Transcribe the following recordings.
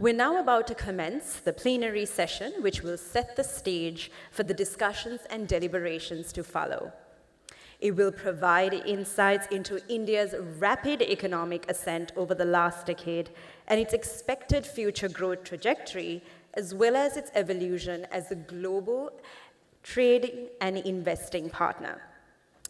We're now about to commence the plenary session, which will set the stage for the discussions and deliberations to follow. It will provide insights into India's rapid economic ascent over the last decade and its expected future growth trajectory, as well as its evolution as a global trading and investing partner.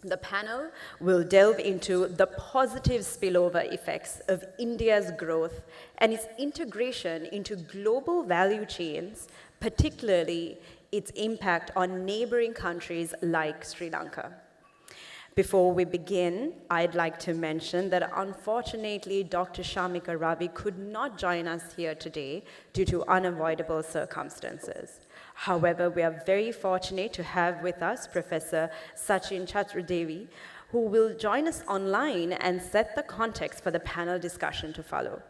The panel will delve into the positive spillover effects of India's growth and its integration into global value chains, particularly its impact on neighboring countries like Sri Lanka. Before we begin, I'd like to mention that unfortunately, Dr. Shamika Ravi could not join us here today due to unavoidable circumstances. However, we are very fortunate to have with us Professor Sachin Chaturvedi, who will join us online and set the context for the panel discussion to follow.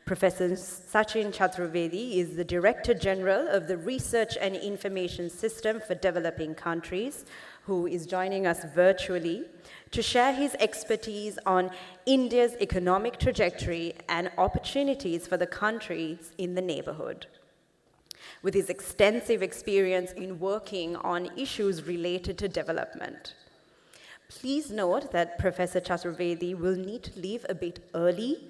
Professor Sachin Chaturvedi is the Director General of the Research and Information System for Developing Countries, who is joining us virtually to share his expertise on India's economic trajectory and opportunities for the countries in the neighborhood. With his extensive experience in working on issues related to development. Please note that Professor Chaturvedi will need to leave a bit early.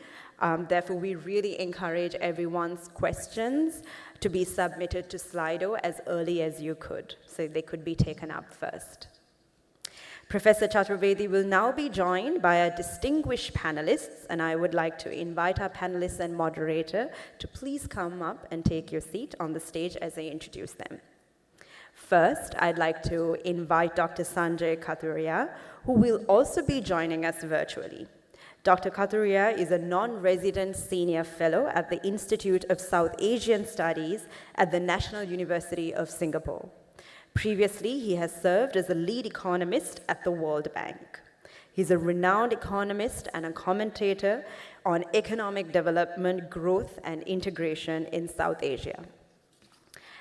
Therefore, we really encourage everyone's questions to be submitted to Slido as early as you could, so they could be taken up first. Professor Chaturvedi will now be joined by our distinguished panelists, and I would like to invite our panelists and moderator to please come up and take your seat on the stage as I introduce them. First, I'd like to invite Dr. Sanjay Kathuria, who will also be joining us virtually. Dr. Kathuria is a non-resident senior fellow at the Institute of South Asian Studies at the National University of Singapore. Previously, he has served as a lead economist at the World Bank. He's a renowned economist and a commentator on economic development, growth, and integration in South Asia.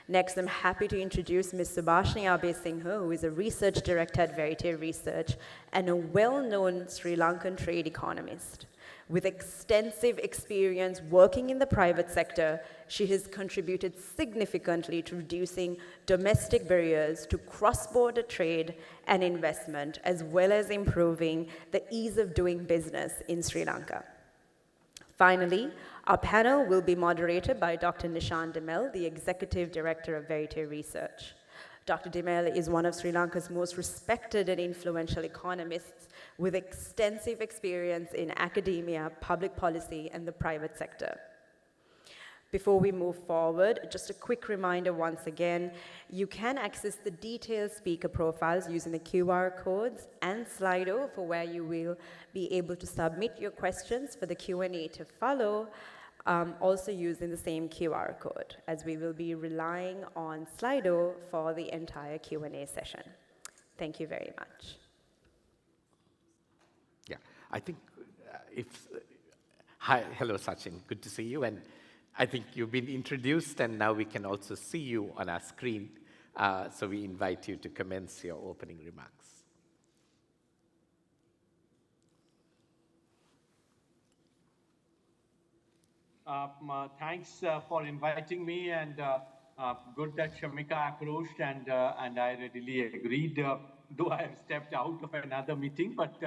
Next, I'm happy to introduce Ms. Subhashini Abesinghe, who is a research director at Verité Research and a well-known Sri Lankan trade economist. With extensive experience working in the private sector, she has contributed significantly to reducing domestic barriers to cross-border trade and investment, as well as improving the ease of doing business in Sri Lanka. Finally, our panel will be moderated by Dr. Nishan Demel, the Executive Director of Verité Research. Dr. Demel is one of Sri Lanka's most respected and influential economists with extensive experience in academia, public policy, and the private sector. Before we move forward, just a quick reminder once again, you can access the detailed speaker profiles using the QR codes and Slido for where you will be able to submit your questions for the Q&A to follow, also using the same QR code, as we will be relying on Slido for the entire Q&A session. Thank you very much. Yeah, I think hi, hello Sachin, good to see you. And I think you've been introduced and now we can also see you on our screen. So we invite you to commence your opening remarks. Thanks for inviting me, and good that Shamika approached, and I readily agreed, though I have stepped out of another meeting, but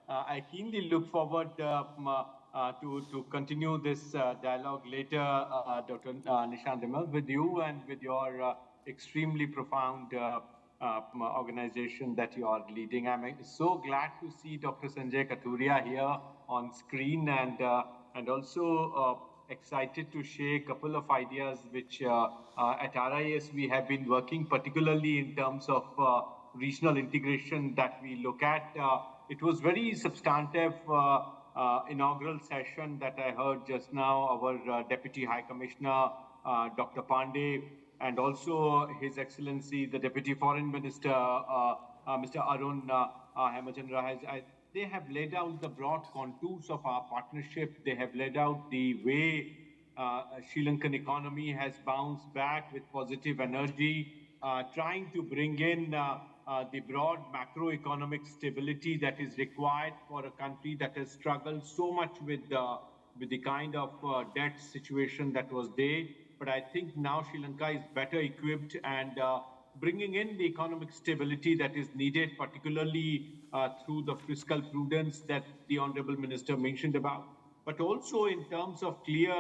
I keenly look forward to continue this dialogue later, Dr. Nishan Demel, with you and with your extremely profound organization that you are leading. I'm so glad to see Dr. Sanjay Kathuria here on screen, and also excited to share a couple of ideas which at RIS we have been working, particularly in terms of regional integration that we look at. It was very substantive inaugural session that I heard just now, our Deputy High Commissioner, Dr. Pandey, and also His Excellency, the Deputy Foreign Minister, Mr. Arun Hemachandra. They have laid out the broad contours of our partnership. They have laid out the way Sri Lankan economy has bounced back with positive energy, trying to bring in the broad macroeconomic stability that is required for a country that has struggled so much with with the kind of debt situation that was there. But I think now Sri Lanka is better equipped and bringing in the economic stability that is needed, particularly through the fiscal prudence that the Honorable Minister mentioned about, but also in terms of clear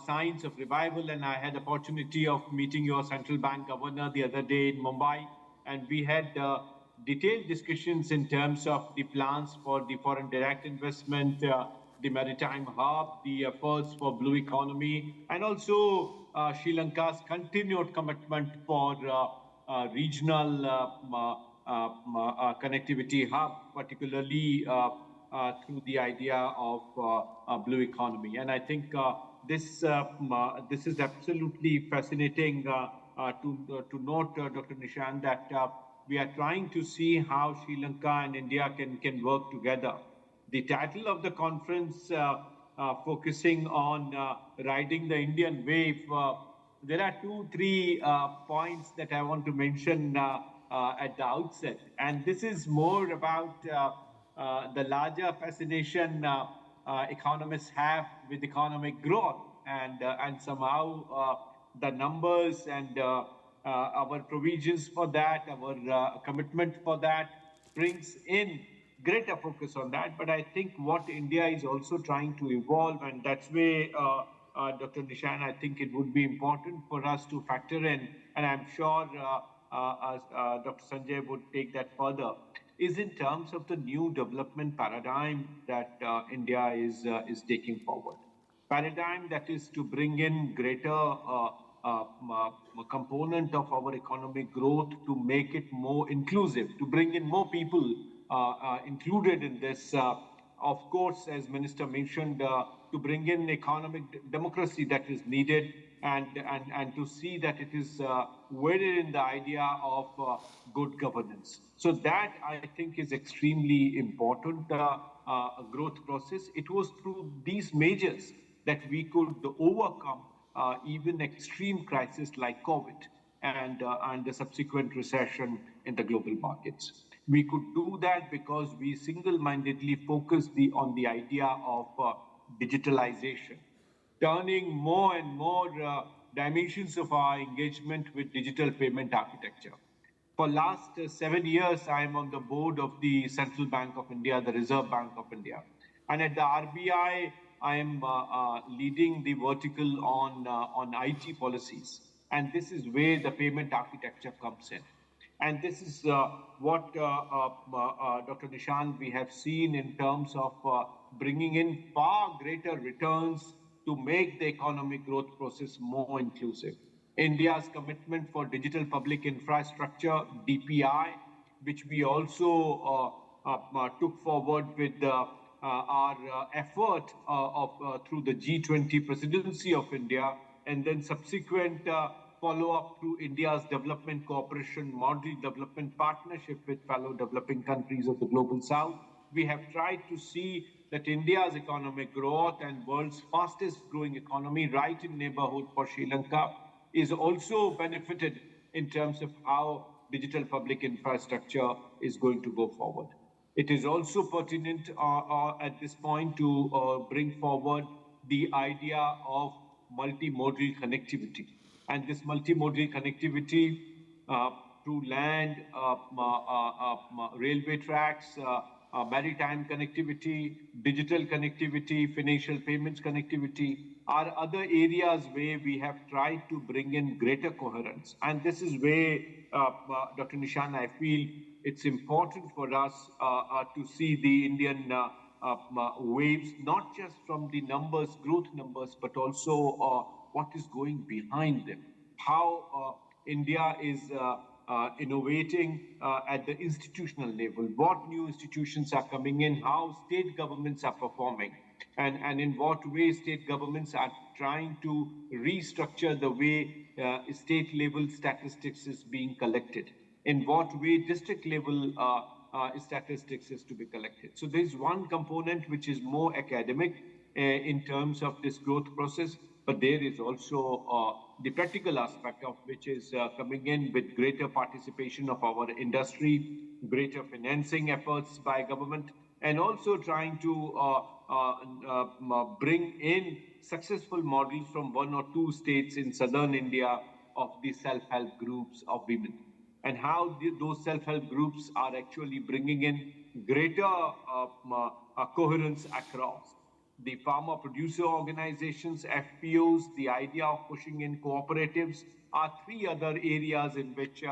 signs of revival. And I had the opportunity of meeting your central bank governor the other day in Mumbai, and we had detailed discussions in terms of the plans for the foreign direct investment, the maritime hub, the efforts for blue economy, and also Sri Lanka's continued commitment for regional connectivity hub, particularly through the idea of blue economy. And I think this is absolutely fascinating to note, Dr. Nishant, that we are trying to see how Sri Lanka and India can work together. The title of the conference focusing on riding the Indian wave. There are 2-3 points that I want to mention at the outset. And this is more about the larger fascination economists have with economic growth. And somehow the numbers and our provisions for that, our commitment for that brings in greater focus on that. But I think what India is also trying to evolve, and that's where, Dr. Nishan, I think it would be important for us to factor in, and I'm sure Dr. Sanjay would take that further, is in terms of the new development paradigm that India is taking forward. Paradigm that is to bring in greater component of our economic growth, to make it more inclusive, to bring in more people included in this. Of course, as Minister mentioned, to bring in economic democracy that is needed, and to see that it is wedded in the idea of good governance. So that, I think, is extremely important growth process. It was through these measures that we could overcome even extreme crisis like COVID and the subsequent recession in the global markets. We could do that because we single-mindedly focused on the idea of digitalization, turning more and more dimensions of our engagement with digital payment architecture. For last 7 years, I am on the board of the Central Bank of India, the Reserve Bank of India. And at the RBI, I am leading the vertical on IT policies. And this is where the payment architecture comes in. And this is what, Dr. Nishant, we have seen in terms of bringing in far greater returns to make the economic growth process more inclusive. India's commitment for digital public infrastructure, DPI, which we also took forward with our effort through the G20 presidency of India, and then subsequent follow-up through India's development cooperation model development partnership with fellow developing countries of the global south. We have tried to see that India's economic growth and world's fastest growing economy right in neighborhood for Sri Lanka is also benefited in terms of how digital public infrastructure is going to go forward. It is also pertinent at this point to bring forward the idea of multimodal connectivity. And this multimodal connectivity through land, railway tracks, maritime connectivity, digital connectivity, financial payments connectivity are other areas where we have tried to bring in greater coherence. And this is where, Dr. Nishan, I feel it's important for us to see the Indian waves, not just from the numbers, growth numbers, but also what is going behind them, how India is innovating at the institutional level, what new institutions are coming in, how state governments are performing, and in what way state governments are trying to restructure the way state level statistics is being collected, in what way district level statistics is to be collected. So there's one component which is more academic in terms of this growth process, but there is also the practical aspect of which is coming in with greater participation of our industry, greater financing efforts by government, and also trying to bring in successful models from 1 or 2 states in southern India of the self-help groups of women, and how those self-help groups are actually bringing in greater coherence across. The farmer producer organizations, FPOs, the idea of pushing in cooperatives are 3 other areas in which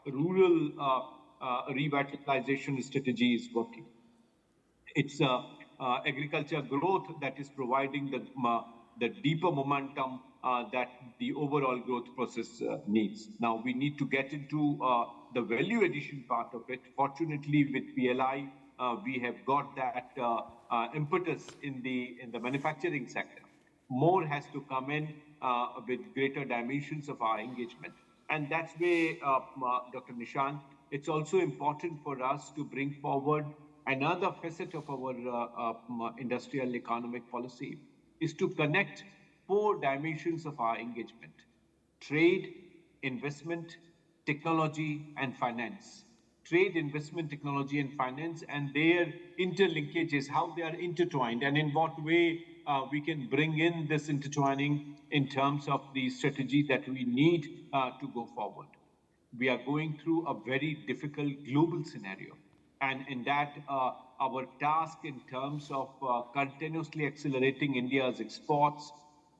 rural revitalization strategy is working. It's agriculture growth that is providing the deeper momentum that the overall growth process needs. Now we need to get into the value addition part of it. Fortunately, with PLI, we have got that impetus in the manufacturing sector. More has to come in with greater dimensions of our engagement. And that's where, Dr. Nishant, it's also important for us to bring forward another facet of our industrial economic policy is to connect 4 dimensions of our engagement: trade, investment, technology, and finance. Trade, investment, technology, and finance, and their interlinkages, how they are intertwined, and in what way we can bring in this intertwining in terms of the strategy that we need to go forward. We are going through a very difficult global scenario. And in that, our task in terms of continuously accelerating India's exports,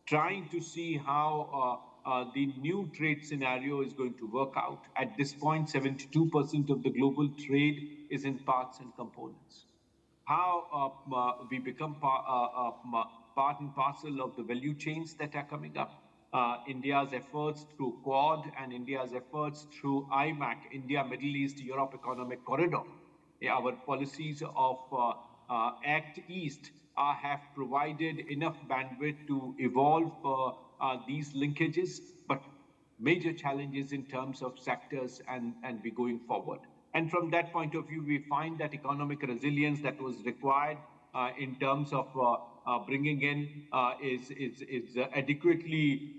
trying to see how the new trade scenario is going to work out. At this point, 72% of the global trade is in parts and components. How we become part and parcel of the value chains that are coming up. India's efforts through Quad and India's efforts through IMAC, India, Middle East, Europe Economic Corridor. Our policies of Act East have provided enough bandwidth to evolve these linkages, but major challenges in terms of sectors and be going forward. And from that point of view, we find that economic resilience that was required in terms of bringing in is adequately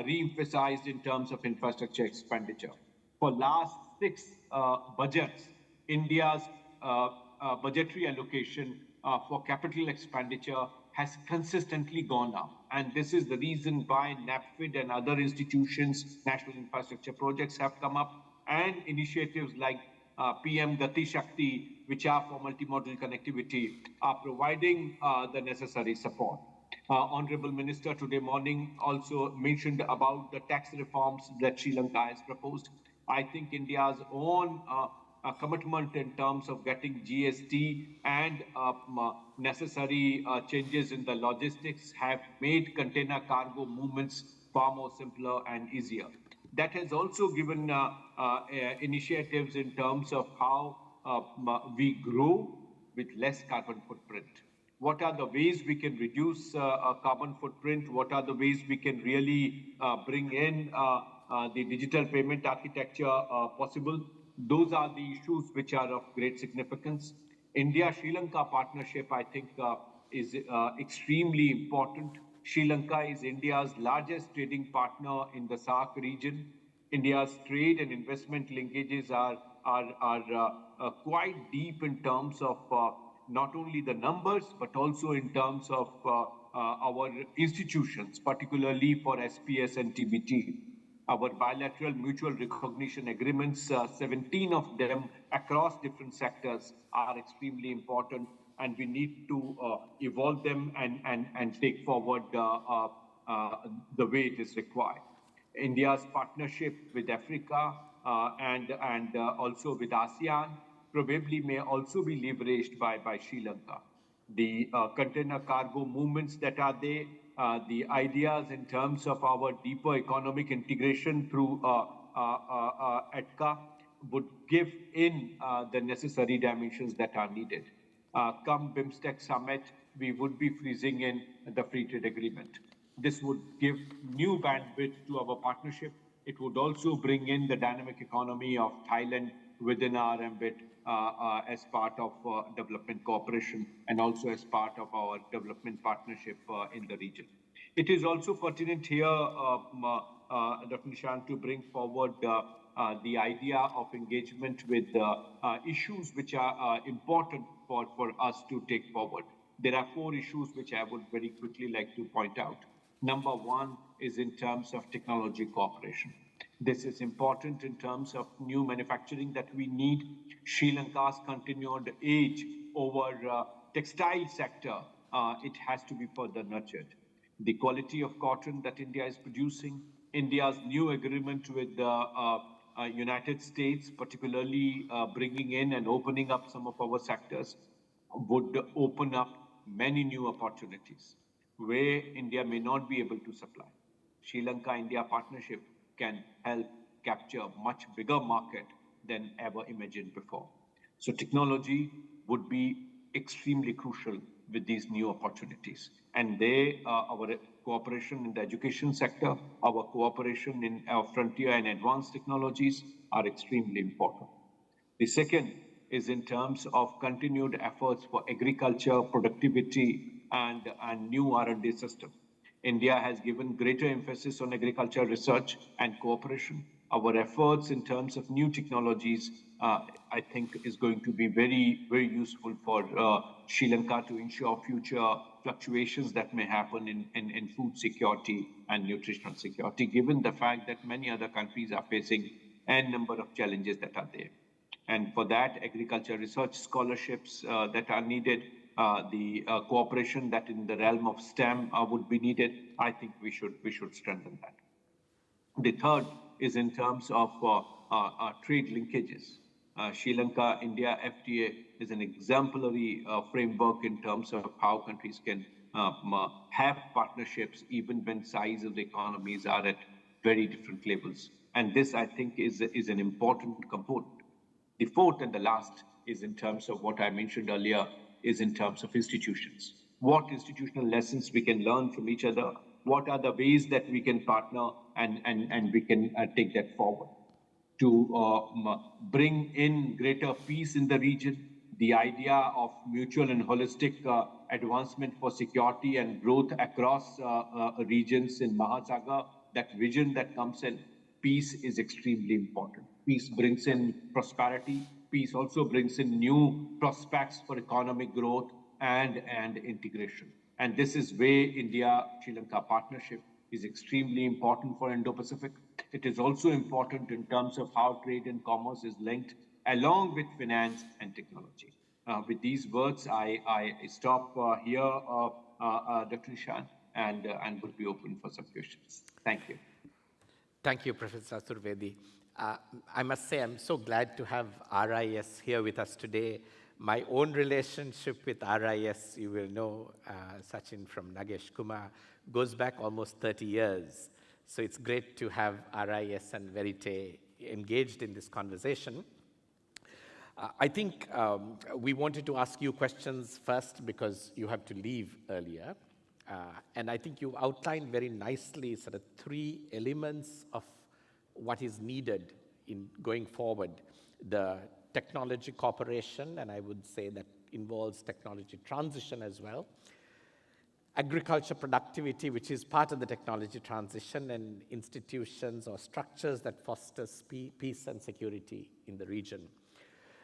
re-emphasized in terms of infrastructure expenditure. For last 6 budgets, India's budgetary allocation for capital expenditure has consistently gone up. And this is the reason why NAPFID and other institutions, national infrastructure projects have come up, and initiatives like PM Gati Shakti, which are for multimodal connectivity, are providing the necessary support. Honorable Minister today morning also mentioned about the tax reforms that Sri Lanka has proposed. I think India's own commitment in terms of getting GST and necessary changes in the logistics have made container cargo movements far more simpler and easier. That has also given initiatives in terms of how we grow with less carbon footprint. What are the ways we can reduce carbon footprint? What are the ways we can really bring in the digital payment architecture possible? Those are the issues which are of great significance. India-Sri Lanka partnership, I think, is extremely important. Sri Lanka is India's largest trading partner in the SAARC region. India's trade and investment linkages are quite deep in terms of not only the numbers, but also in terms of our institutions, particularly for SPS and TBT. Our bilateral mutual recognition agreements, 17 of them across different sectors, are extremely important, and we need to evolve them and take forward the way it is required. India's partnership with Africa and also with ASEAN probably may also be leveraged by Sri Lanka. The container cargo movements that are there, the ideas in terms of our deeper economic integration through EDCA would give in the necessary dimensions that are needed. Come BIMSTEC summit, we would be freezing in the free trade agreement. This would give new bandwidth to our partnership. It would also bring in the dynamic economy of Thailand within our ambit as part of development cooperation and also as part of our development partnership in the region. It is also pertinent here, Dr. Nishant, to bring forward the idea of engagement with issues which are important for us to take forward. There are 4 issues which I would very quickly like to point out. Number 1 is in terms of technology cooperation. This is important in terms of new manufacturing that we need. Sri Lanka's continued edge over textile sector, it has to be further nurtured. The quality of cotton that India is producing, India's new agreement with the United States, particularly bringing in and opening up some of our sectors, would open up many new opportunities where India may not be able to supply. Sri Lanka-India partnership can help capture a much bigger market than ever imagined before. So technology would be extremely crucial with these new opportunities. And our cooperation in the education sector, our cooperation in our frontier and advanced technologies are extremely important. The second is in terms of continued efforts for agriculture, productivity, and new R&D system. India has given greater emphasis on agriculture research and cooperation. Our efforts in terms of new technologies, I think, is going to be very, very useful for Sri Lanka to ensure future fluctuations that may happen in food security and nutritional security, given the fact that many other countries are facing n number of challenges that are there. And for that, agriculture research scholarships that are needed, the cooperation that in the realm of STEM would be needed, I think we should strengthen that. The third is in terms of trade linkages. Sri Lanka-India FTA is an exemplary framework in terms of how countries can have partnerships even when size of the economies are at very different levels. And this, I think, is an important component. The fourth and the last is in terms of what I mentioned earlier, is in terms of institutions. What institutional lessons we can learn from each other, what are the ways that we can partner and we can take that forward to bring in greater peace in the region, the idea of mutual and holistic advancement for security and growth across regions in Mahasagar, that vision that comes in, peace is extremely important. Peace brings in prosperity. Peace also brings in new prospects for economic growth and integration. And this is where India-Sri Lanka partnership is extremely important for Indo-Pacific. It is also important in terms of how trade and commerce is linked along with finance and technology. With these words, I stop here, Dr. Nishan, and would be open for some questions. Thank you. Thank you, Professor Survedi. I must say I'm so glad to have RIS here with us today. My own relationship with RIS, you will know, Sachin from Nagesh Kumar, goes back almost 30 years. So it's great to have RIS and Verité engaged in this conversation. I think we wanted to ask you questions first because you have to leave earlier. And I think you outlined very nicely sort of 3 elements of what is needed in going forward. The technology cooperation, and I would say that involves technology transition as well. Agriculture productivity, which is part of the technology transition, and institutions or structures that foster peace and security in the region.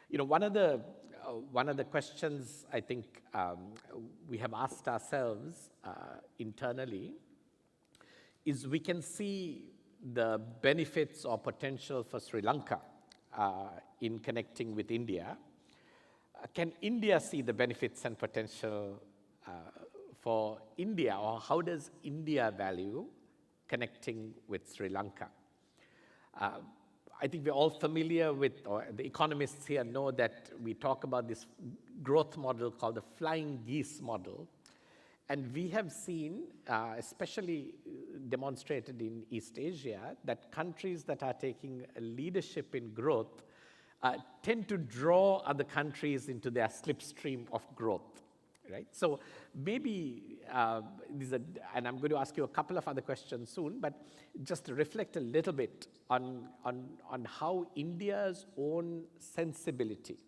You know, one of the questions I think we have asked ourselves internally is we can see the benefits or potential for Sri Lanka in connecting with India. Can India see the benefits and potential for India, or how does India value connecting with Sri Lanka? I think we're all familiar with, or the economists here know that we talk about this growth model called the flying geese model. And we have seen, especially demonstrated in East Asia, that countries that are taking a leadership in growth tend to draw other countries into their slipstream of growth, right? So maybe and I'm going to ask you a couple of other questions soon, but just to reflect a little bit on how India's own sensibility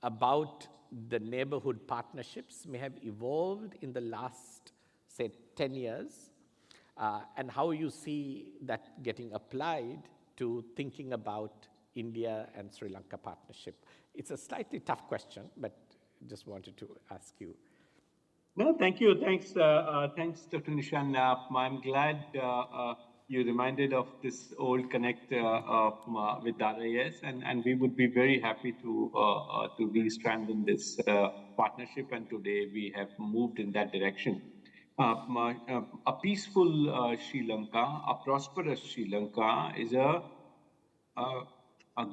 about the neighborhood partnerships may have evolved in the last, say, 10 years, and how you see that getting applied to thinking about India and Sri Lanka partnership. It's a slightly tough question, but just wanted to ask you. No, thank you. Thanks, Dr. Nishan. I'm glad you reminded of this old connect with RIS, and we would be very happy to re-strengthen this partnership. And today we have moved in that direction. A peaceful Sri Lanka, a prosperous Sri Lanka, is a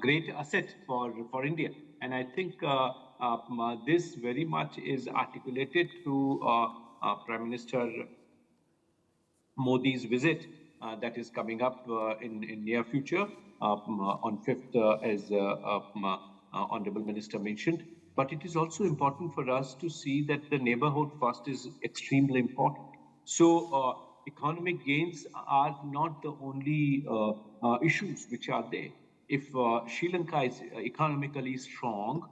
great asset for India. And I think this very much is articulated through Prime Minister Modi's visit that is coming up in near future on 5th, as Honorable Minister mentioned. But it is also important for us to see that the neighborhood first is extremely important. So economic gains are not the only issues which are there. If Sri Lanka is economically strong,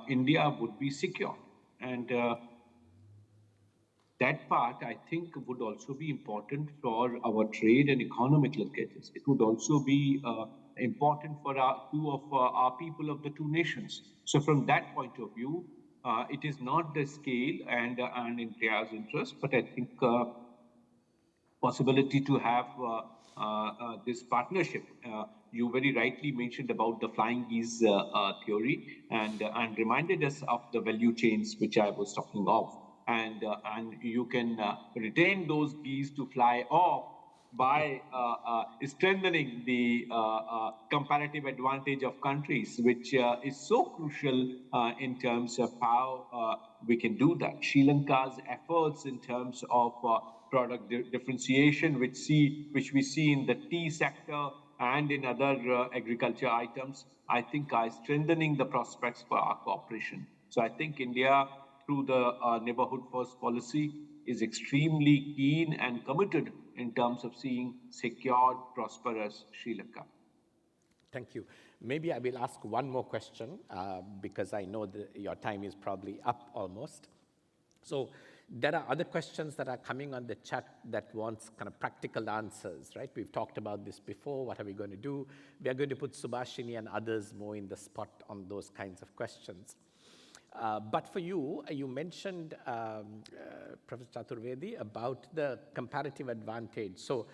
India would be secure. And that part, I think, would also be important for our trade and economic linkages. It would also be important for two of our people of the two nations. So from that point of view, it is not the scale and India's interest, but I think possibility to have this partnership. You very rightly mentioned about the flying geese theory and reminded us of the value chains which I was talking of. And you can retain those geese to fly off by strengthening the comparative advantage of countries, which is so crucial in terms of how we can do that. Sri Lanka's efforts in terms of product differentiation, which we see in the tea sector and in other agriculture items, I think are strengthening the prospects for our cooperation. So I think India, through the neighborhood first policy, is extremely keen and committed in terms of seeing secured, prosperous Sri Lanka. Thank you. Maybe I will ask one more question because I know that your time is probably up almost. So there are other questions that are coming on the chat that wants kind of practical answers, right? We've talked about this before. What are we going to do? We are going to put Subhashini and others more in the spot on those kinds of questions. But for you, you mentioned, Professor Chaturvedi, about the comparative advantage. So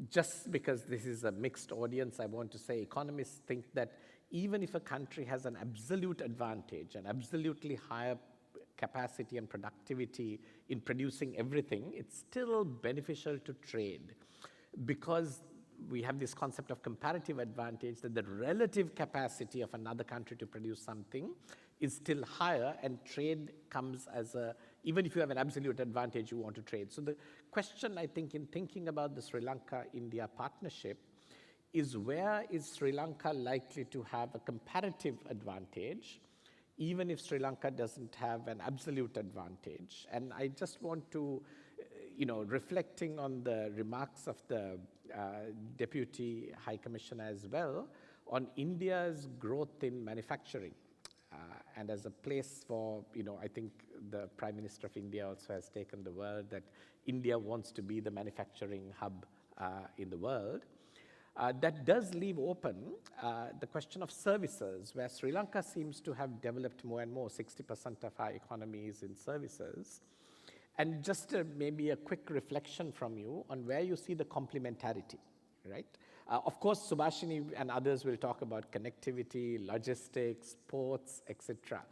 just because this is a mixed audience, I want to say economists think that even if a country has an absolute advantage, an absolutely higher capacity and productivity in producing everything, it's still beneficial to trade because we have this concept of comparative advantage, that the relative capacity of another country to produce something is still higher, and trade comes as a, even if you have an absolute advantage, you want to trade. So the question, I think, in thinking about the Sri Lanka-India partnership is, where is Sri Lanka likely to have a comparative advantage, even if Sri Lanka doesn't have an absolute advantage? And I just want to, reflecting on the remarks of the Deputy High Commissioner as well, on India's growth in manufacturing. And as a place for, I think the Prime Minister of India also has taken the word that India wants to be the manufacturing hub in the world. That does leave open the question of services, where Sri Lanka seems to have developed more and more. 60% of our economy is in services. And just maybe a quick reflection from you on where you see the complementarity, right? Of course, Subhashini and others will talk about connectivity, logistics, ports, etc.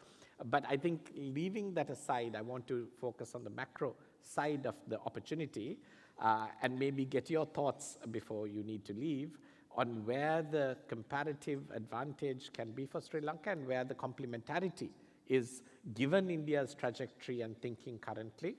But I think leaving that aside, I want to focus on the macro side of the opportunity and maybe get your thoughts before you need to leave on where the comparative advantage can be for Sri Lanka and where the complementarity is, given India's trajectory and thinking currently.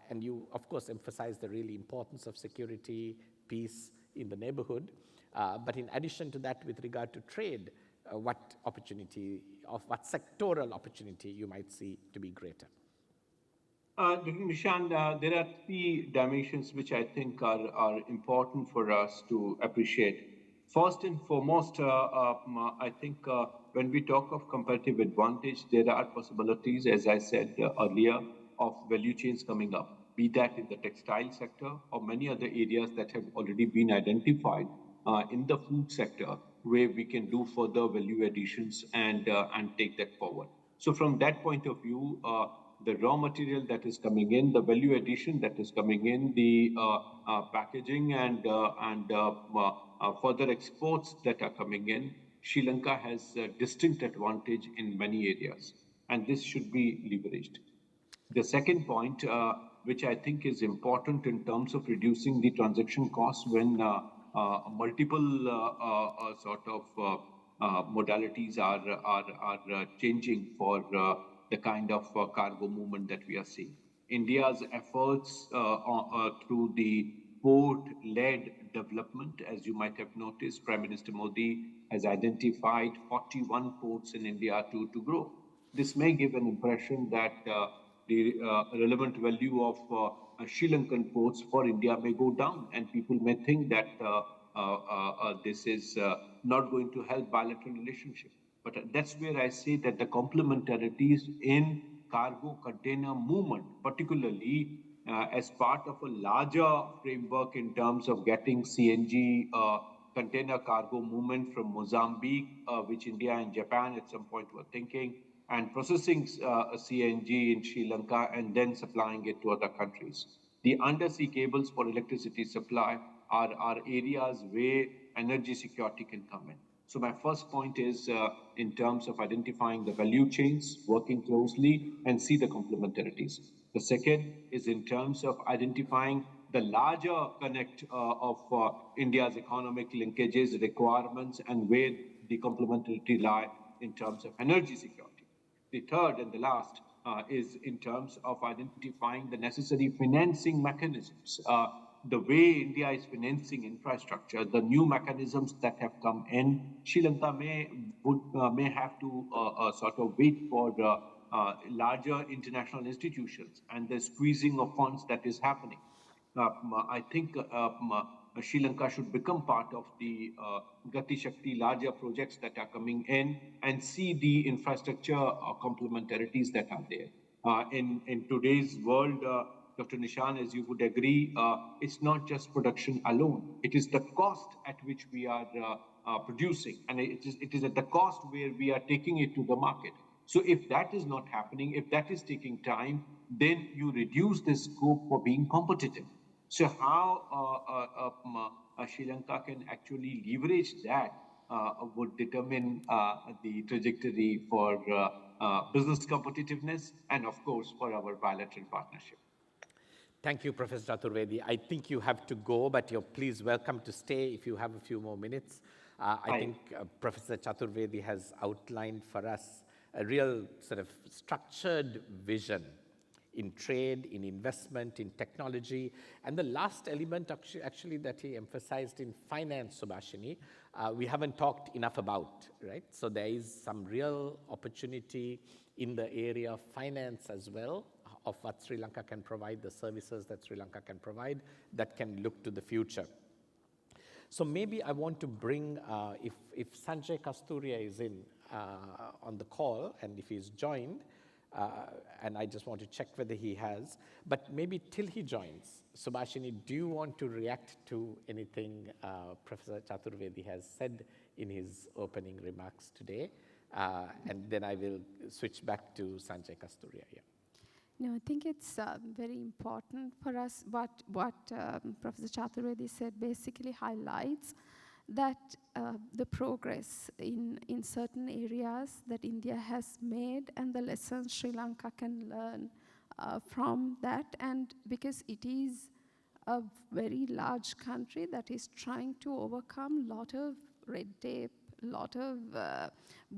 And you, of course, emphasize the really importance of security, peace in the neighborhood. But in addition to that, with regard to trade, what sectoral opportunity you might see to be greater? Dr. Nishan, there are three dimensions which I think are important for us to appreciate. First and foremost, I think when we talk of comparative advantage, there are possibilities, as I said earlier, of value chains coming up, be that in the textile sector or many other areas that have already been identified in the food sector, where we can do further value additions and take that forward. So from that point of view, the raw material that is coming in, the value addition that is coming in, the packaging and further exports that are coming in, Sri Lanka has a distinct advantage in many areas, and this should be leveraged. The second point, which I think is important in terms of reducing the transaction costs when multiple modalities are changing for the kind of cargo movement that we are seeing. India's efforts through the port-led development, as you might have noticed, Prime Minister Modi has identified 41 ports in India to grow. This may give an impression that the relevant value of Sri Lankan ports for India may go down, and people may think that this is not going to help bilateral relationship. But that's where I say that the complementarities in cargo container movement, particularly as part of a larger framework in terms of getting CNG container cargo movement from Mozambique, which India and Japan at some point were thinking, and processing CNG in Sri Lanka and then supplying it to other countries. The undersea cables for electricity supply are areas where energy security can come in. So my first point is in terms of identifying the value chains, working closely and see the complementarities. The second is in terms of identifying the larger connect of India's economic linkages, requirements, and where the complementarity lie in terms of energy security. The third and the last is in terms of identifying the necessary financing mechanisms. The way India is financing infrastructure, the new mechanisms that have come in, Sri Lanka may have to sort of wait for larger international institutions and the squeezing of funds that is happening. I think Sri Lanka should become part of the Gati Shakti larger projects that are coming in and see the infrastructure complementarities that are there. In today's world, Dr. Nishan, as you would agree, it's not just production alone. It is the cost at which we are producing, and it is at the cost where we are taking it to the market. So if that is not happening, if that is taking time, then you reduce the scope for being competitive. So how Sri Lanka can actually leverage that would determine the trajectory for business competitiveness and, of course, for our bilateral partnership. Thank you, Professor Chaturvedi. I think you have to go, but you're please welcome to stay if you have a few more minutes. I think Professor Chaturvedi has outlined for us a real sort of structured vision in trade, in investment, in technology. And the last element actually that he emphasized in finance, Subhashini, we haven't talked enough about, right? So there is some real opportunity in the area of finance as well, of what Sri Lanka can provide, the services that Sri Lanka can provide that can look to the future. So maybe I want to bring, if Sanjay Kasturia is in on the call and if he's joined, and I just want to check whether he has, but maybe till he joins, Subhashini, do you want to react to anything Professor Chaturvedi has said in his opening remarks today? And then I will switch back to Sanjay Kasturia here. No, I think it's very important for us. What Professor Chaturvedi said basically highlights that the progress in certain areas that India has made and the lessons Sri Lanka can learn from that. And because it is a very large country that is trying to overcome a lot of red tape, a lot of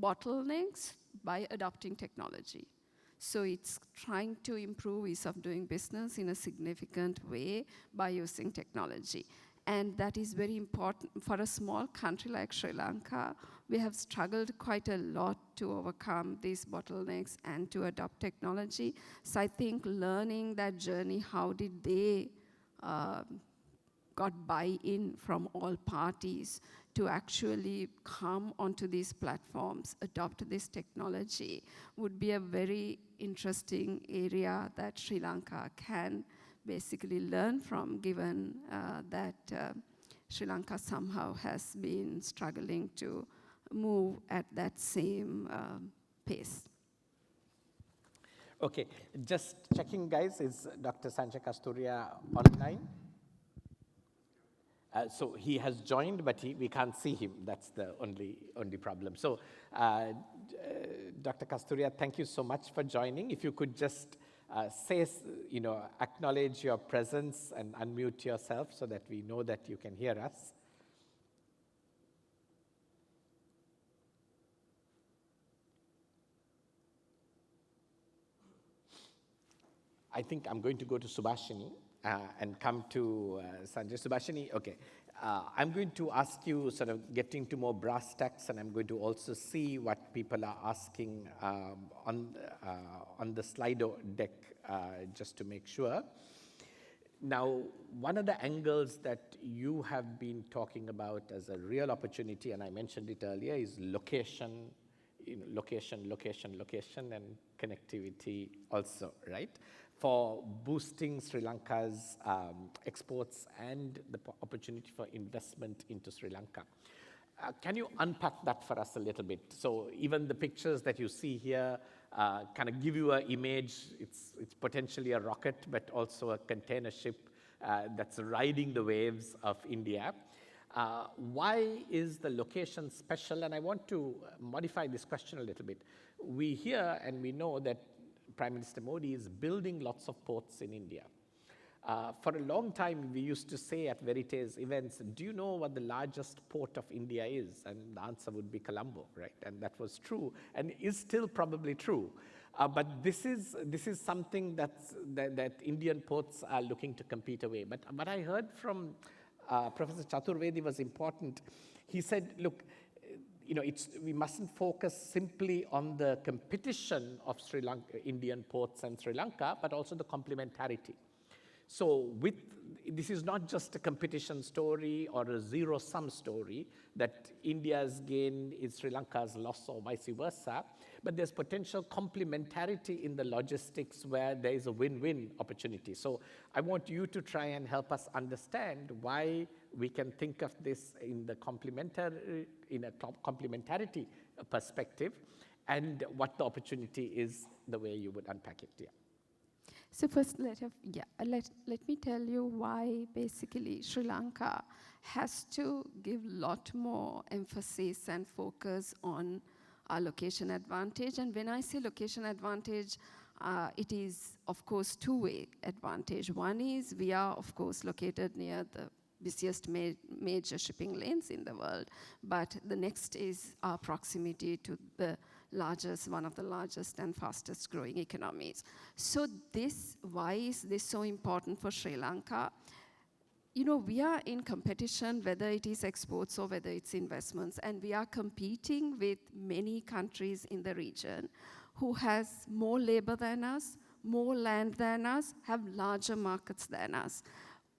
bottlenecks by adopting technology. So it's trying to improve ease of doing business in a significant way by using technology. And that is very important for a small country like Sri Lanka. We have struggled quite a lot to overcome these bottlenecks and to adopt technology. So I think learning that journey, how did they got buy-in from all parties to actually come onto these platforms, adopt this technology, would be a very interesting area that Sri Lanka can basically learn from, given that Sri Lanka somehow has been struggling to move at that same pace. Okay, just checking, guys, is Dr. Sanjay Kasturia online? So he has joined, but we can't see him. That's the only problem. So, Dr. Kasturia, thank you so much for joining. If you could just say, acknowledge your presence and unmute yourself so that we know that you can hear us. I think I'm going to go to Subhashini and come to Sanjay. Subhashini, okay. I'm going to ask you, sort of getting to more brass tacks, and I'm going to also see what people are asking on the Slido deck, just to make sure. Now, one of the angles that you have been talking about as a real opportunity, and I mentioned it earlier, is location, location, and connectivity also, right? For boosting Sri Lanka's exports and the opportunity for investment into Sri Lanka. Can you unpack that for us a little bit? So even the pictures that you see here kind of give you an image. It's potentially a rocket, but also a container ship that's riding the waves of India. Why is the location special? And I want to modify this question a little bit. We hear and we know that Prime Minister Modi is building lots of ports in India. For a long time, we used to say at Verité's events, do you know what the largest port of India is? And the answer would be Colombo, right? And that was true, and is still probably true. But this is something that Indian ports are looking to compete away. But what I heard from Professor Chaturvedi was important. He said, look, we mustn't focus simply on the competition of Sri Lanka, Indian ports and Sri Lanka, but also the complementarity. So this is not just a competition story or a zero-sum story that India's gain is Sri Lanka's loss or vice versa, but there's potential complementarity in the logistics where there is a win-win opportunity. So I want you to try and help us understand why we can think of this in a complementarity perspective, and what the opportunity is, the way you would unpack it. Yeah. So first, let me tell you why basically Sri Lanka has to give a lot more emphasis and focus on our location advantage. And when I say location advantage, it is, of course, two-way advantage. One is we are, of course, located near the busiest major shipping lanes in the world. But the next is our proximity to the one of the largest and fastest growing economies. So why is this so important for Sri Lanka? We are in competition, whether it is exports or whether it's investments, and we are competing with many countries in the region who has more labor than us, more land than us, have larger markets than us,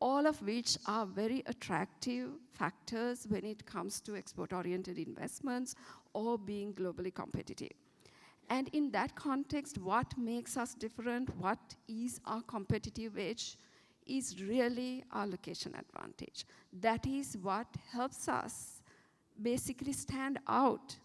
all of which are very attractive factors when it comes to export-oriented investments or being globally competitive. And in that context, what makes us different, what is our competitive edge, is really our location advantage. That is what helps us basically stand out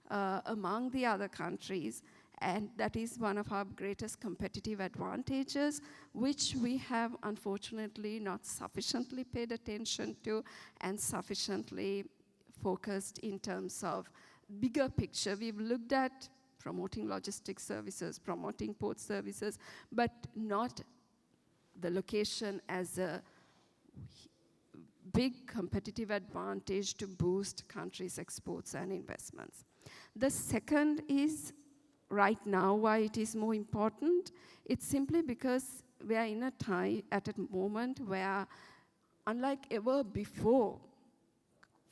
among the other countries, and that is one of our greatest competitive advantages, which we have unfortunately not sufficiently paid attention to and sufficiently focused in terms of bigger picture. We've looked at promoting logistics services, promoting port services, but not the location as a big competitive advantage to boost countries' exports and investments. The second is, right now, why it is more important. It's simply because we are in at a moment where, unlike ever before,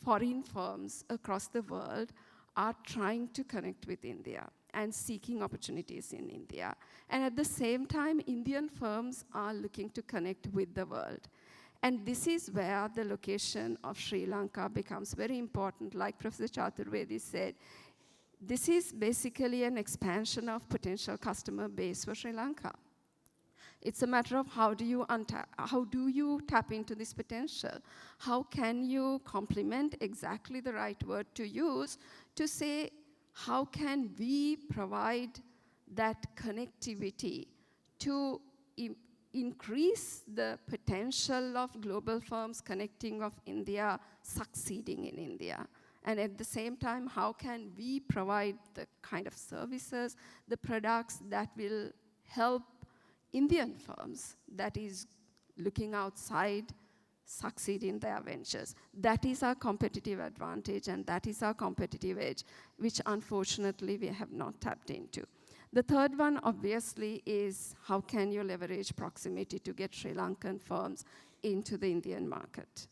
foreign firms across the world are trying to connect with India and seeking opportunities in India. And at the same time, Indian firms are looking to connect with the world. And this is where the location of Sri Lanka becomes very important. Like Professor Chaturvedi said, this is basically an expansion of potential customer base for Sri Lanka. It's a matter of how do you tap into this potential? How can you complement, exactly the right word to use, to say, how can we provide that connectivity to increase the potential of global firms connecting of India, succeeding in India. And at the same time, how can we provide the kind of services, the products that will help Indian firms that is looking outside succeed in their ventures. That is our competitive advantage, and that is our competitive edge, which unfortunately we have not tapped into. The third one, obviously, is how can you leverage proximity to get Sri Lankan firms into the Indian market?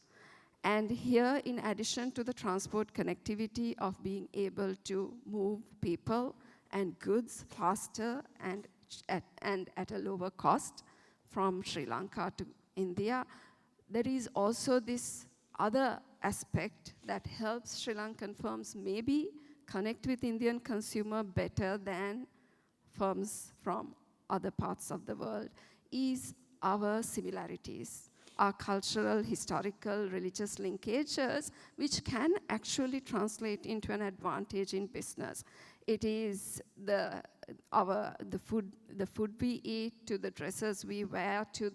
And here, in addition to the transport connectivity of being able to move people and goods faster and at a lower cost from Sri Lanka to India, there is also this other aspect that helps Sri Lankan firms maybe connect with Indian consumer better than firms from other parts of the world, is our similarities, our cultural, historical, religious linkages, which can actually translate into an advantage in business. It is the food we eat, to the dresses we wear, to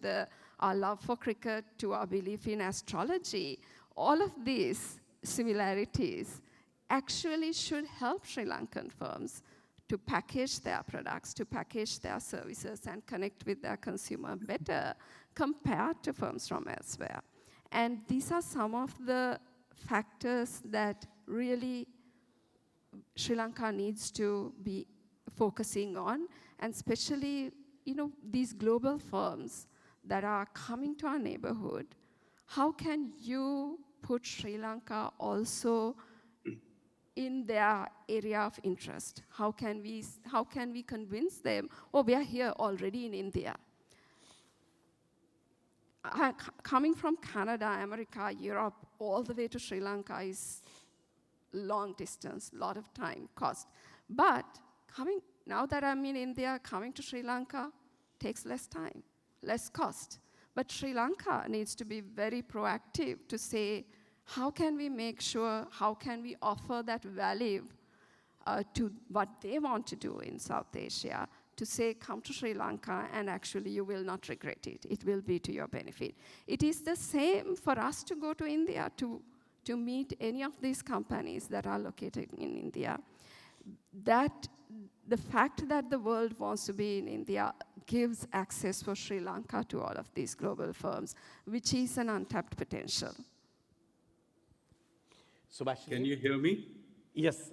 our love for cricket, to our belief in astrology. All of these similarities actually should help Sri Lankan firms to package their products, to package their services, and connect with their consumer better compared to firms from elsewhere. And these are some of the factors that really Sri Lanka needs to be focusing on, and especially, these global firms that are coming to our neighborhood. How can you put Sri Lanka also in their area of interest? How can we convince them, oh, we are here already in India? Coming from Canada, America, Europe, all the way to Sri Lanka is long distance, a lot of time, cost. But now that I'm in India, coming to Sri Lanka takes less time, less cost. But Sri Lanka needs to be very proactive to say, how can we make sure, how can we offer that value to what they want to do in South Asia, to say, come to Sri Lanka, and actually you will not regret it. It will be to your benefit. It is the same for us to go to India to meet any of these companies that are located in India. That the fact that the world wants to be in India gives access for Sri Lanka to all of these global firms, which is an untapped potential. Subhashini? Can you hear me? Yes,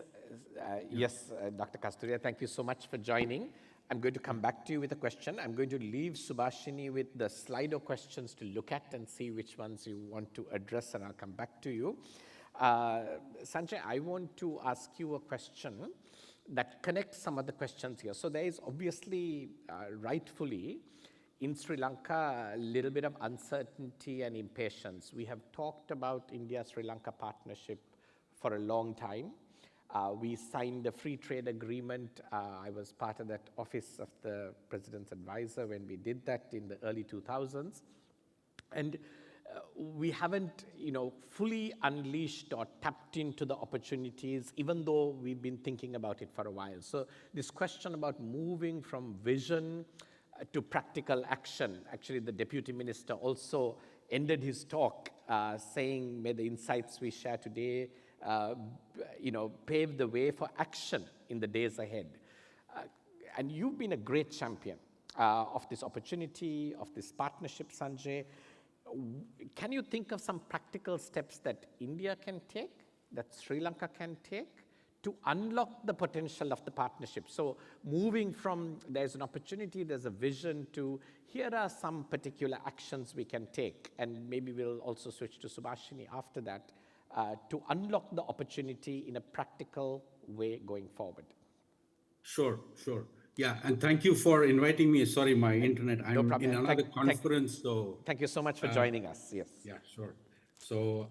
Dr. Kasturiya, thank you so much for joining. I'm going to come back to you with a question. I'm going to leave Subhashini with the Slido questions to look at and see which ones you want to address, and I'll come back to you. Sanjay, I want to ask you a question that connects some of the questions here. So there is obviously, rightfully, in Sri Lanka, a little bit of uncertainty and impatience. We have talked about India-Sri Lanka partnership for a long time. We signed a free trade agreement. I was part of that office of the President's advisor when we did that in the early 2000s. And we haven't, fully unleashed or tapped into the opportunities, even though we've been thinking about it for a while. So this question about moving from vision to practical action, actually the Deputy Minister also ended his talk saying, may the insights we share today pave the way for action in the days ahead. And you've been a great champion of this opportunity, of this partnership, Sanjay. Can you think of some practical steps that India can take, that Sri Lanka can take, to unlock the potential of the partnership? So moving from there's an opportunity, there's a vision, to here are some particular actions we can take, and maybe we'll also switch to Subhashini after that, to unlock the opportunity in a practical way going forward. Sure. Yeah, and thank you for inviting me. Sorry, my internet, I'm in another conference, so... Thank you so much for joining us, yes. Yeah, sure. So,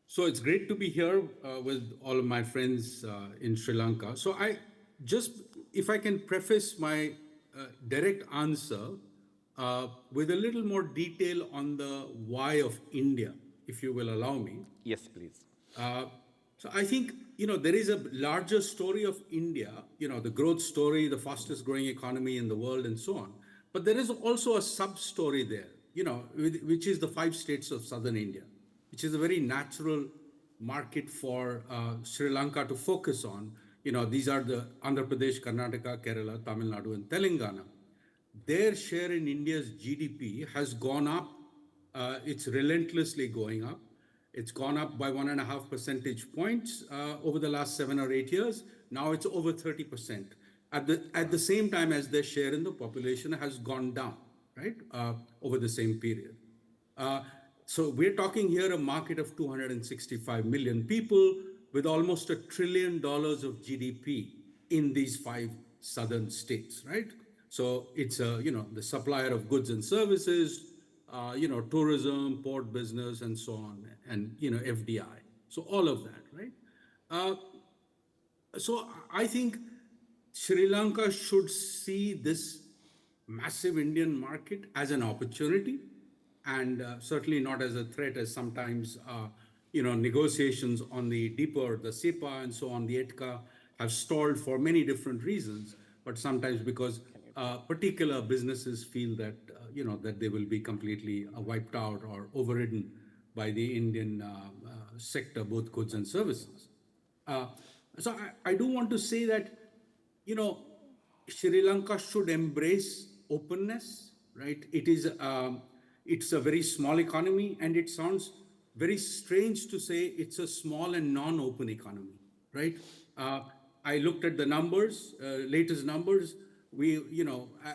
so it's great to be here with all of my friends in Sri Lanka. So if I can preface my direct answer with a little more detail on the why of India, if you will allow me. Yes, please. So I think, there is a larger story of India, the growth story, the fastest growing economy in the world and so on. But there is also a sub-story there, which is the 5 states of southern India, which is a very natural market for Sri Lanka to focus on. These are the Andhra Pradesh, Karnataka, Kerala, Tamil Nadu, and Telangana. Their share in India's GDP has gone up. It's relentlessly going up. It's gone up by 1.5 percentage points over the last 7 or 8 years. Now it's over 30%. At the same time as their share in the population has gone down, right, over the same period. So we're talking here a market of 265 million people with almost $1 trillion of GDP in these 5 southern states, right? So it's the supplier of goods and services, tourism, port business, and so on, and FDI. So all of that, right? So I think Sri Lanka should see this massive Indian market as an opportunity, and certainly not as a threat, as sometimes negotiations on the DIPA, the SEPA, and so on, the 𝐿TCA, have stalled for many different reasons, but sometimes because particular businesses feel that that they will be completely wiped out or overridden by the Indian sector, both goods and services. So I do want to say that Sri Lanka should embrace openness, right? It's a very small economy, and it sounds very strange to say it's a small and non-open economy, right? I looked at the numbers, latest numbers. We,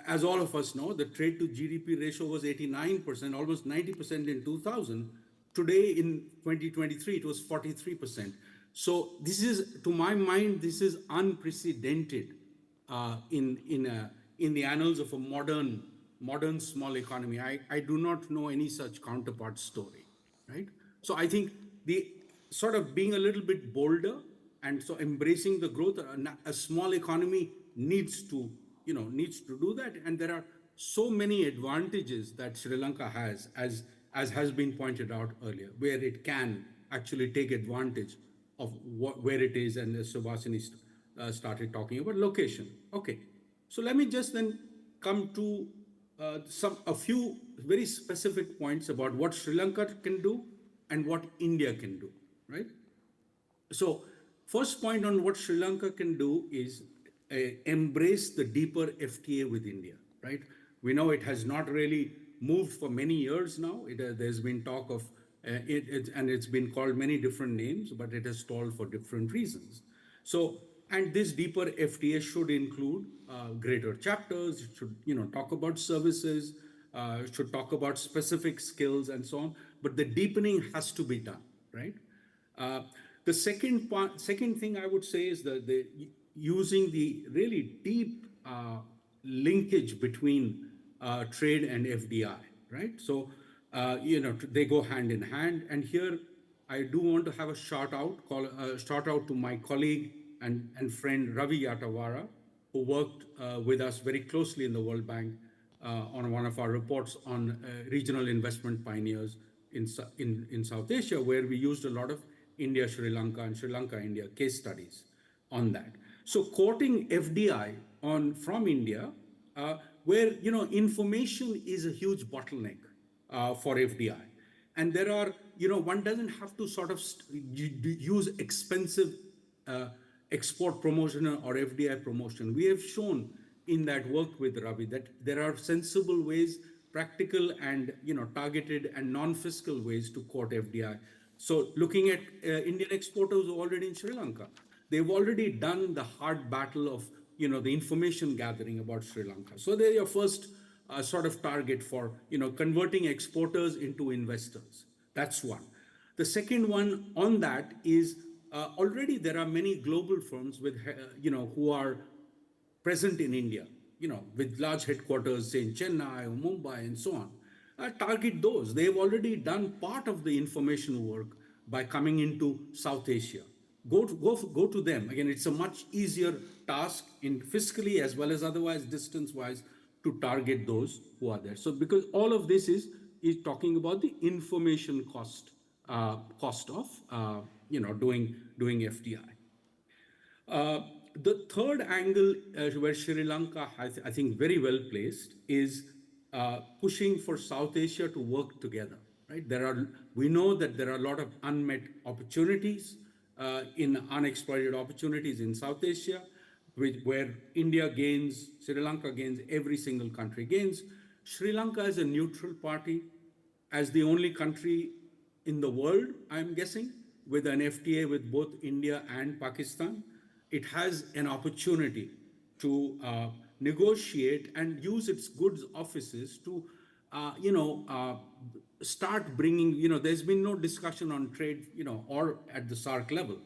as all of us know, the trade to GDP ratio was 89%, almost 90% in 2000. Today, in 2023, it was 43%. So this is, to my mind, this is unprecedented in the annals of a modern small economy. I do not know any such counterpart story, right? So I think the sort of being a little bit bolder and so embracing the growth, a small economy needs to do that. And there are so many advantages that Sri Lanka has, as has been pointed out earlier, where it can actually take advantage of where it is. And as Subhasini started talking about location. Okay, so let me just then come to a few very specific points about what Sri Lanka can do and what India can do, right? So first point on what Sri Lanka can do is embrace the deeper FTA with India, right? We know it has not really moved for many years now. There's been talk of and it's been called many different names, but it has stalled for different reasons. So, and this deeper FTA should include greater chapters. It should, talk about services. It should talk about specific skills and so on. But the deepening has to be done, right? The second thing I would say is the using the really deep linkage between trade and FDI, right? So, they go hand in hand. And here, I do want to have a shout out to my colleague and friend Ravi Yatawara, who worked with us very closely in the World Bank on one of our reports on regional investment pioneers in South Asia, where we used a lot of India, Sri Lanka, and Sri Lanka, India case studies on that. So quoting FDI from India, where information is a huge bottleneck for FDI. And there are, one doesn't have to sort of use expensive export promotion or FDI promotion. We have shown in that work with Ravi that there are sensible ways, practical and targeted and non-fiscal ways to quote FDI. So looking at Indian exporters already in Sri Lanka, they've already done the hard battle of the information gathering about Sri Lanka. So they're your first sort of target for converting exporters into investors. That's one. The second one on that is already there are many global firms with who are present in India, with large headquarters, say in Chennai or Mumbai and so on. Target those. They've already done part of the information work by coming into South Asia. Go to them. Again, it's a much easier task in fiscally as well as otherwise distance-wise to target those who are there. So because all of this is talking about the information cost of doing FDI. The third angle where Sri Lanka, I think, very well placed is pushing for South Asia to work together. Right? We know that there are a lot of unmet opportunities, in unexploited opportunities in South Asia, where India gains, Sri Lanka gains, every single country gains. Sri Lanka is a neutral party, as the only country in the world, I'm guessing, with an FTA with both India and Pakistan. It has an opportunity to negotiate and use its goods offices to, start bringing, there's been no discussion on trade, or at the SAARC level,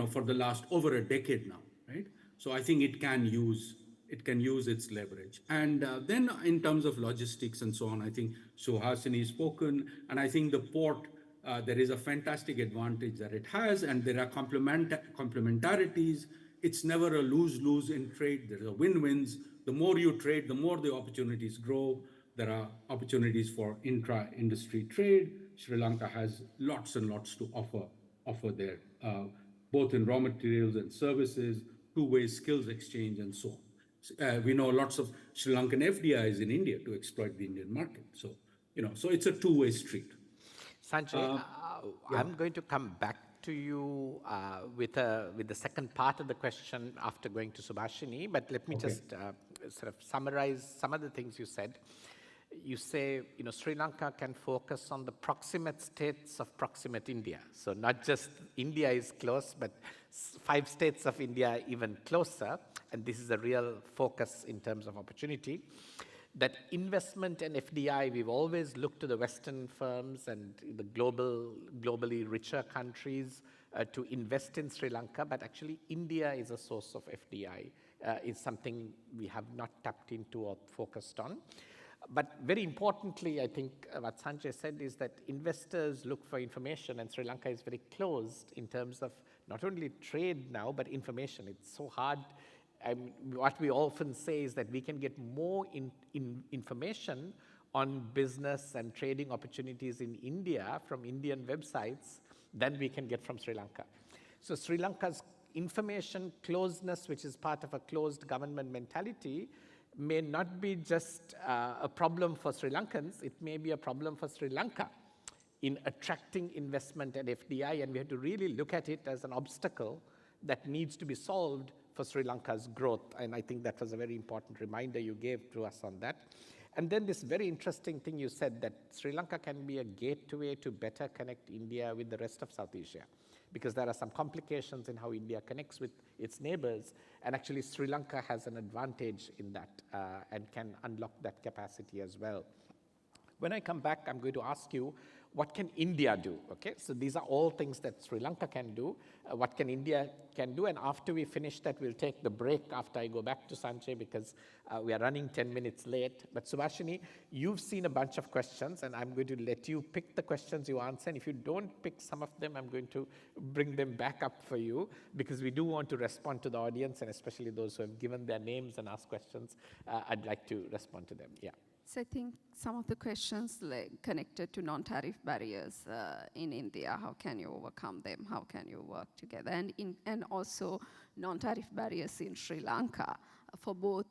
for the last over a decade now, right? So I think it can use its leverage. And then in terms of logistics and so on, I think Suhasini spoken, and I think the port, there is a fantastic advantage that it has, and there are complementarities. It's never a lose-lose in trade. There are win-wins. The more you trade, the more the opportunities grow. There are opportunities for intra-industry trade. Sri Lanka has lots and lots to offer there, both in raw materials and services, two-way skills exchange, and so on. We know lots of Sri Lankan FDIs in India to exploit the Indian market. So, so it's a two-way street. Sanjay, I'm going to come back to you with the second part of the question after going to Subhashini, but let me just sort of summarize some of the things you said. You say, Sri Lanka can focus on the proximate states of proximate India. So not just India is close, but 5 states of India are even closer, and this is a real focus in terms of opportunity. That investment and FDI, we've always looked to the Western firms and the globally richer countries to invest in Sri Lanka, but actually India is a source of FDI. It's something we have not tapped into or focused on. But very importantly, I think what Sanjay said is that investors look for information, and Sri Lanka is very closed in terms of not only trade now, but information. It's so hard. What we often say is that we can get more information on business and trading opportunities in India from Indian websites than we can get from Sri Lanka. So Sri Lanka's information closeness, which is part of a closed government mentality, may not be just a problem for Sri Lankans, it may be a problem for Sri Lanka in attracting investment and FDI, and we have to really look at it as an obstacle that needs to be solved for Sri Lanka's growth. And I think that was a very important reminder you gave to us on that. And then this very interesting thing you said, that Sri Lanka can be a gateway to better connect India with the rest of South Asia, because there are some complications in how India connects with its neighbors, and actually Sri Lanka has an advantage in that and can unlock that capacity as well. When I come back, I'm going to ask you, what can India do? Okay, so these are all things that Sri Lanka can do. What can India can do? And after we finish that, we'll take the break after I go back to Sanjay, because we are running 10 minutes late. But Subhashini, you've seen a bunch of questions, and I'm going to let you pick the questions you answer. And if you don't pick some of them, I'm going to bring them back up for you, because we do want to respond to the audience, and especially those who have given their names and asked questions. I'd like to respond to them. Yeah. So I think some of the questions connected to non-tariff barriers in India, how can you overcome them? How can you work together? And also non-tariff barriers in Sri Lanka for both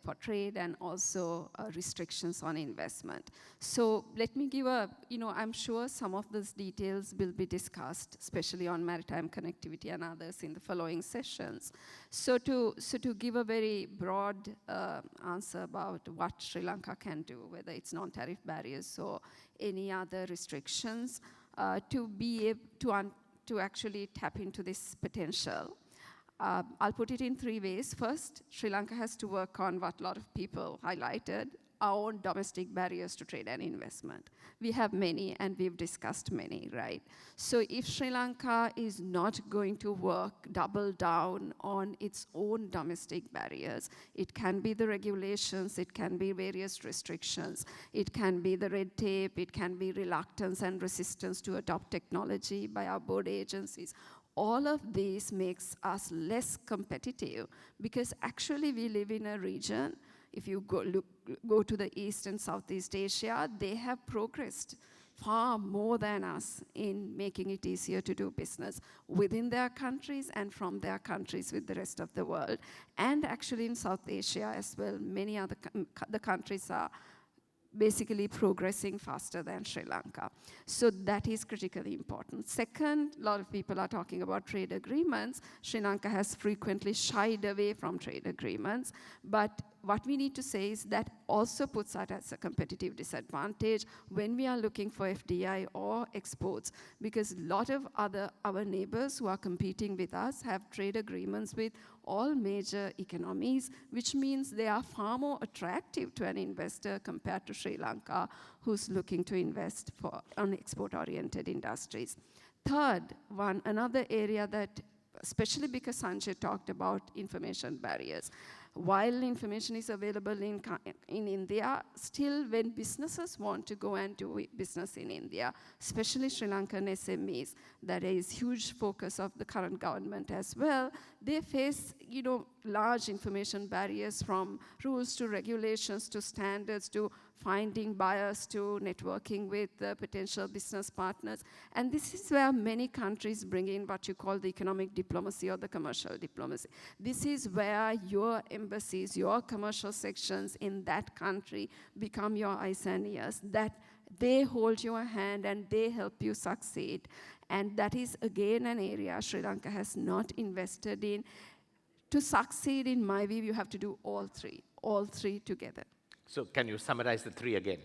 for trade and also restrictions on investment. So let me give I'm sure some of those details will be discussed, especially on maritime connectivity and others in the following sessions. So to give a very broad answer about what Sri Lanka can do, whether it's non-tariff barriers or any other restrictions, to be able to actually tap into this potential. I'll put it in 3 ways. First, Sri Lanka has to work on what a lot of people highlighted, our own domestic barriers to trade and investment. We have many, and we've discussed many, right? So if Sri Lanka is not going to double down on its own domestic barriers, it can be the regulations, it can be various restrictions, it can be the red tape, it can be reluctance and resistance to adopt technology by our board agencies. All of this makes us less competitive, because actually we live in a region, if you go to the East and Southeast Asia, they have progressed far more than us in making it easier to do business within their countries and from their countries with the rest of the world. And actually in South Asia as well, many other the countries are basically progressing faster than Sri Lanka. So that is critically important. Second, a lot of people are talking about trade agreements. Sri Lanka has frequently shied away from trade agreements, but what we need to say is that also puts us at a competitive disadvantage when we are looking for FDI or exports, because a lot of our neighbors who are competing with us have trade agreements with all major economies, which means they are far more attractive to an investor compared to Sri Lanka, who's looking to invest on export-oriented industries. Third, another area that, especially because Sanjay talked about information barriers, while information is available in India, still when businesses want to go and do business in India, especially Sri Lankan SMEs, that is huge focus of the current government as well, they face large information barriers, from rules to regulations to standards to finding buyers to networking with potential business partners. And this is where many countries bring in what you call the economic diplomacy or the commercial diplomacy. This is where your embassies, your commercial sections in that country become your eyes and ears, that they hold your hand and they help you succeed. And that is, again, an area Sri Lanka has not invested in. To succeed, in my view, you have to do all three together. So can you summarize the three again?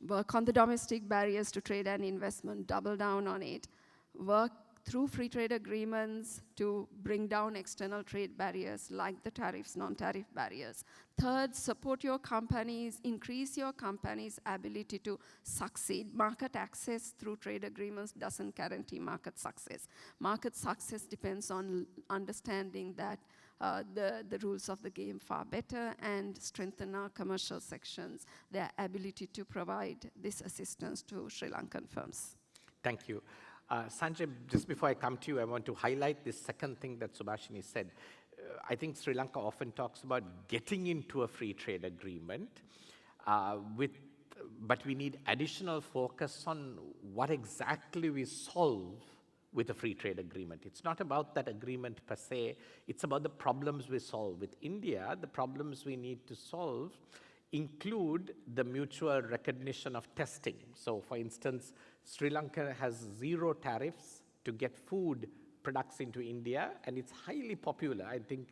Work on the domestic barriers to trade and investment, double down on it. Work through free trade agreements to bring down external trade barriers like the tariffs, non-tariff barriers. Third, support your companies, increase your companies' ability to succeed. Market access through trade agreements doesn't guarantee market success. Market success depends on understanding that the rules of the game far better and strengthen our commercial sections, their ability to provide this assistance to Sri Lankan firms. Thank you. Sanjay, just before I come to you, I want to highlight this second thing that Subhashini said. I think Sri Lanka often talks about getting into a free trade agreement, but we need additional focus on what exactly we solve with a free trade agreement. It's not about that agreement per se, it's about the problems we solve. With India, the problems we need to solve include the mutual recognition of testing. So for instance, Sri Lanka has 0 tariffs to get food products into India, and it's highly popular. I think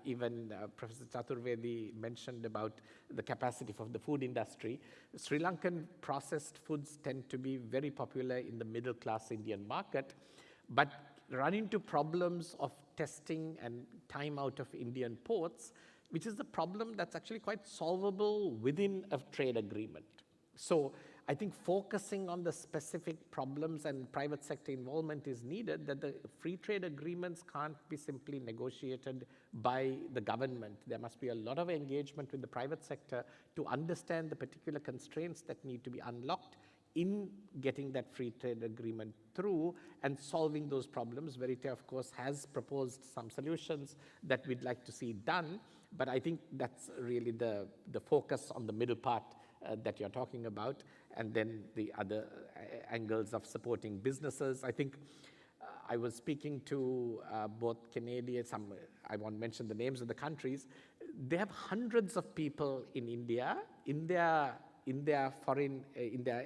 even Professor Chaturvedi mentioned about the capacity of the food industry. Sri Lankan processed foods tend to be very popular in the middle class Indian market, but run into problems of testing and time out of Indian ports, which is a problem that's actually quite solvable within a trade agreement. So I think focusing on the specific problems and private sector involvement is needed, that the free trade agreements can't be simply negotiated by the government. There must be a lot of engagement with the private sector to understand the particular constraints that need to be unlocked in getting that free trade agreement through and solving those problems. Verité, of course, has proposed some solutions that we'd like to see done, but I think that's really the focus on the middle part that you're talking about, and then the other angles of supporting businesses. I think I was speaking to both Canadians, I won't mention the names of the countries. They have hundreds of people in India, in their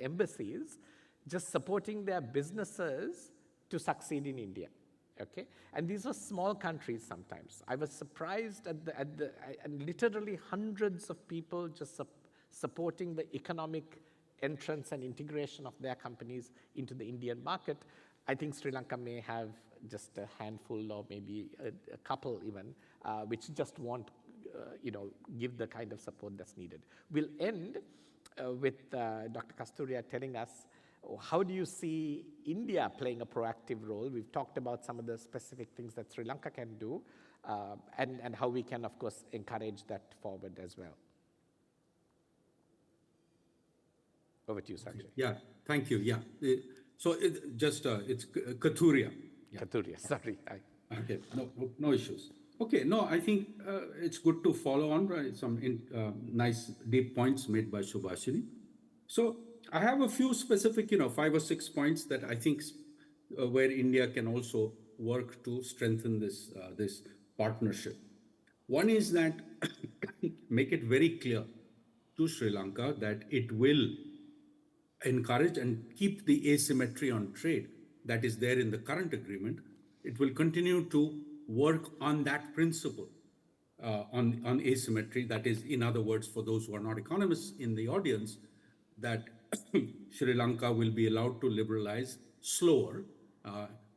embassies, just supporting their businesses to succeed in India. Okay, and these are small countries sometimes. I was surprised and literally hundreds of people just supporting the economic entrance and integration of their companies into the Indian market. I think Sri Lanka may have just a handful or maybe a couple even, which just won't give the kind of support that's needed. We'll end with Dr. Kasturiya telling us, how do you see India playing a proactive role? We've talked about some of the specific things that Sri Lanka can do, and how we can, of course, encourage that forward as well. Over to you, Sanjay. Yeah, thank you. Yeah, so it's Kasturiya. Yeah. Kasturiya, sorry. Okay, no issues. Okay, no, I think it's good to follow on some nice deep points made by Subhashini. So I have a few specific, 5 or 6 points that I think where India can also work to strengthen this partnership. One is that make it very clear to Sri Lanka that it will encourage and keep the asymmetry on trade that is there in the current agreement. It will continue to work on that principle, on asymmetry. That is, in other words, for those who are not economists in the audience, that Sri Lanka will be allowed to liberalize slower,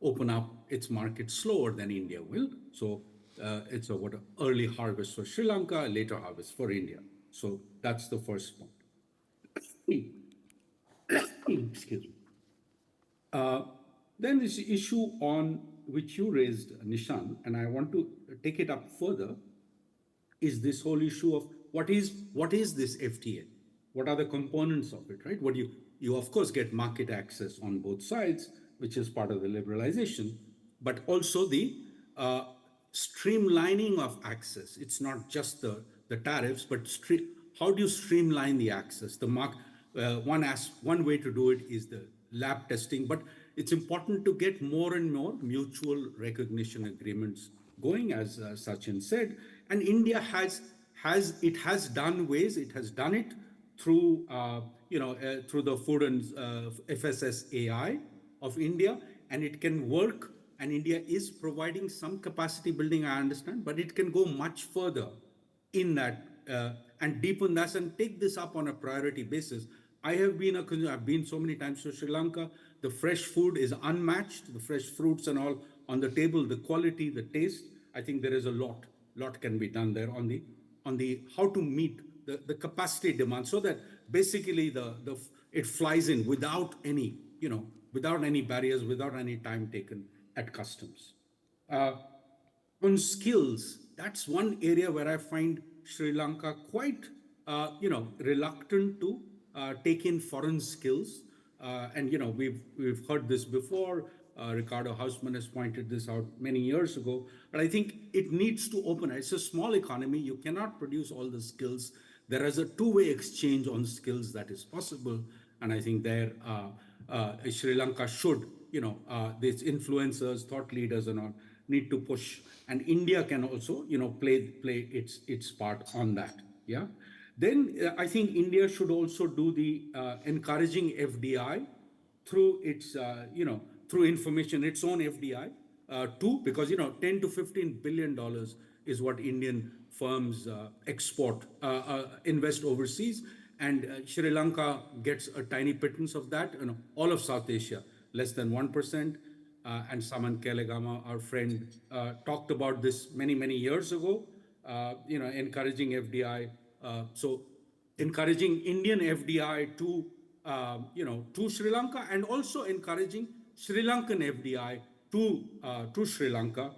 open up its market slower than India will. So it's a early harvest for Sri Lanka, a later harvest for India. So that's the first point. Excuse me. Then this issue on which you raised, Nishan, and I want to take it up further, is this whole issue of what is this FTA? What are the components of it, right? What you of course get market access on both sides, which is part of the liberalization, but also the streamlining of access. It's not just the tariffs, but how do you streamline the access? One way to do it is the lab testing, but it's important to get more and more mutual recognition agreements going, as Sachin said. And India has done it through through the Food and FSSAI of India, and it can work. And India is providing some capacity building, I understand, but it can go much further in that and deepen that and take this up on a priority basis. I've been so many times to Sri Lanka. The fresh food is unmatched. The fresh fruits and all on the table. The quality, the taste. I think there is a lot can be done there on the how to meet the capacity demand, so that basically it flies in without any barriers, without any time taken at customs. On skills, that's one area where I find Sri Lanka quite reluctant to take in foreign skills. And we've heard this before. Ricardo Hausmann has pointed this out many years ago, but I think it needs to open. It's a small economy. You cannot produce all the skills. There is a two-way exchange on skills that is possible, and I think there Sri Lanka should, these influencers, thought leaders, and all need to push, and India can also, play its part on that. Yeah. Then I think India should also do the encouraging FDI through its, through information, its own FDI too, because, $10 to $15 billion is what Indian firms invest overseas. And Sri Lanka gets a tiny pittance of that. All of South Asia, less than 1%. And Saman Kelegama, our friend, talked about this many, many years ago, encouraging FDI. So encouraging Indian FDI to, to Sri Lanka, and also encouraging Sri Lankan FDI to Sri Lanka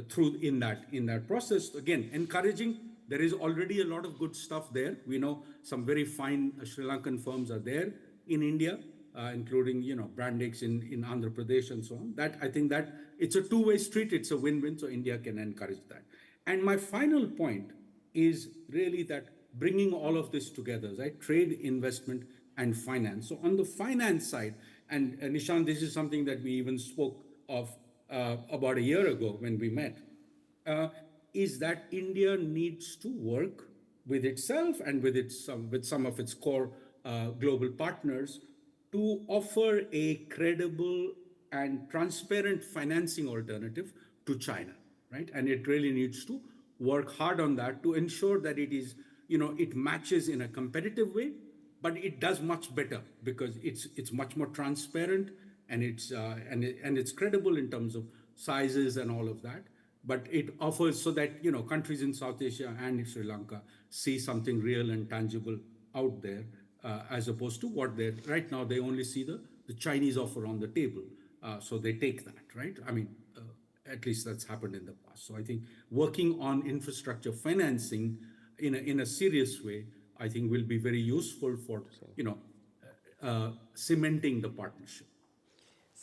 through in that process. Again, encouraging. There is already a lot of good stuff there. We know some very fine Sri Lankan firms are there in India, including, Brandix in Andhra Pradesh and so on. That I think that it's a two-way street. It's a win-win. So India can encourage that. And my final point is really that bringing all of this together, right? Trade, investment, and finance. So on the finance side, and Nishan, this is something that we even spoke of about a year ago when we met, is that India needs to work with itself and with some of its core global partners to offer a credible and transparent financing alternative to China, right? And it really needs to work hard on that to ensure that it is, it matches in a competitive way, but it does much better because it's much more transparent, and it's credible in terms of sizes and all of that. But it offers so that, countries in South Asia and in Sri Lanka see something real and tangible out there, as opposed to what right now they only see the Chinese offer on the table. So they take that, right? I mean, at least that's happened in the past. So I think working on infrastructure financing in a serious way, I think will be very useful for, cementing the partnership.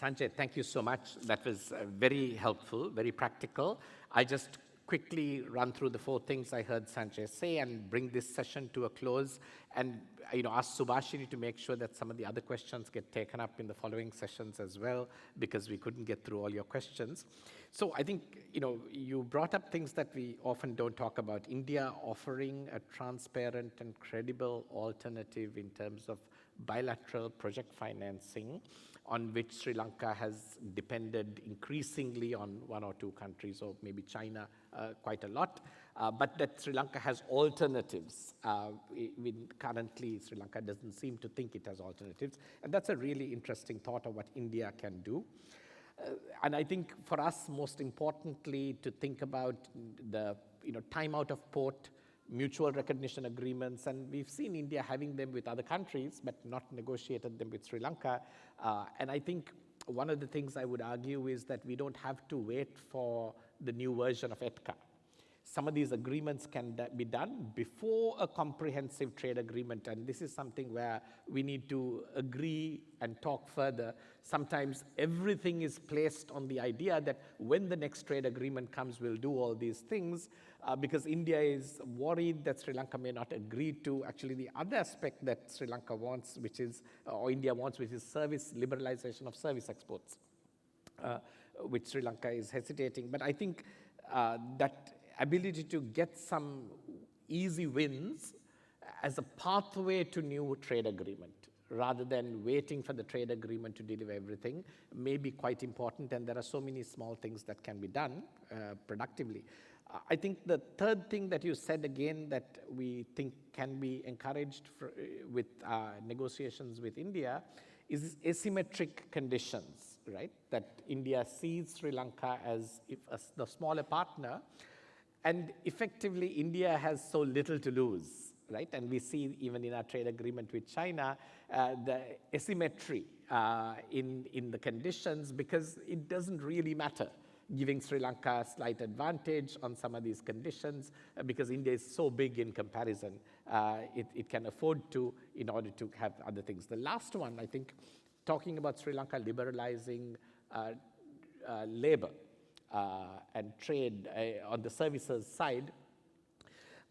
Sanjay, thank you so much. That was very helpful, very practical. I just quickly run through the 4 things I heard Sanjay say and bring this session to a close, and ask Subhashini to make sure that some of the other questions get taken up in the following sessions as well, because we couldn't get through all your questions. So I think you brought up things that we often don't talk about. India offering a transparent and credible alternative in terms of bilateral project financing, on which Sri Lanka has depended increasingly on 1 or 2 countries, or maybe China quite a lot, but that Sri Lanka has alternatives. Currently, Sri Lanka doesn't seem to think it has alternatives, and that's a really interesting thought of what India can do. And I think for us, most importantly, to think about the time out of port, mutual recognition agreements, and we've seen India having them with other countries, but not negotiated them with Sri Lanka. And I think one of the things I would argue is that we don't have to wait for the new version of ETCA. Some of these agreements can be done before a comprehensive trade agreement, and this is something where we need to agree and talk further. Sometimes everything is placed on the idea that when the next trade agreement comes, we'll do all these things, because India is worried that Sri Lanka may not agree to actually the other aspect that Sri Lanka wants, which is, or India wants, which is liberalization of service exports, which Sri Lanka is hesitating. But I think that ability to get some easy wins as a pathway to new trade agreement, rather than waiting for the trade agreement to deliver everything, may be quite important, and there are so many small things that can be done productively. I think the third thing that you said again that we think can be encouraged with negotiations with India is asymmetric conditions, right? That India sees Sri Lanka as the smaller partner, and effectively India has so little to lose, right? And we see even in our trade agreement with China, the asymmetry in the conditions, because it doesn't really matter, giving Sri Lanka a slight advantage on some of these conditions, because India is so big in comparison. It can afford to, in order to have other things. The last one, I think, talking about Sri Lanka liberalizing labor and trade on the services side,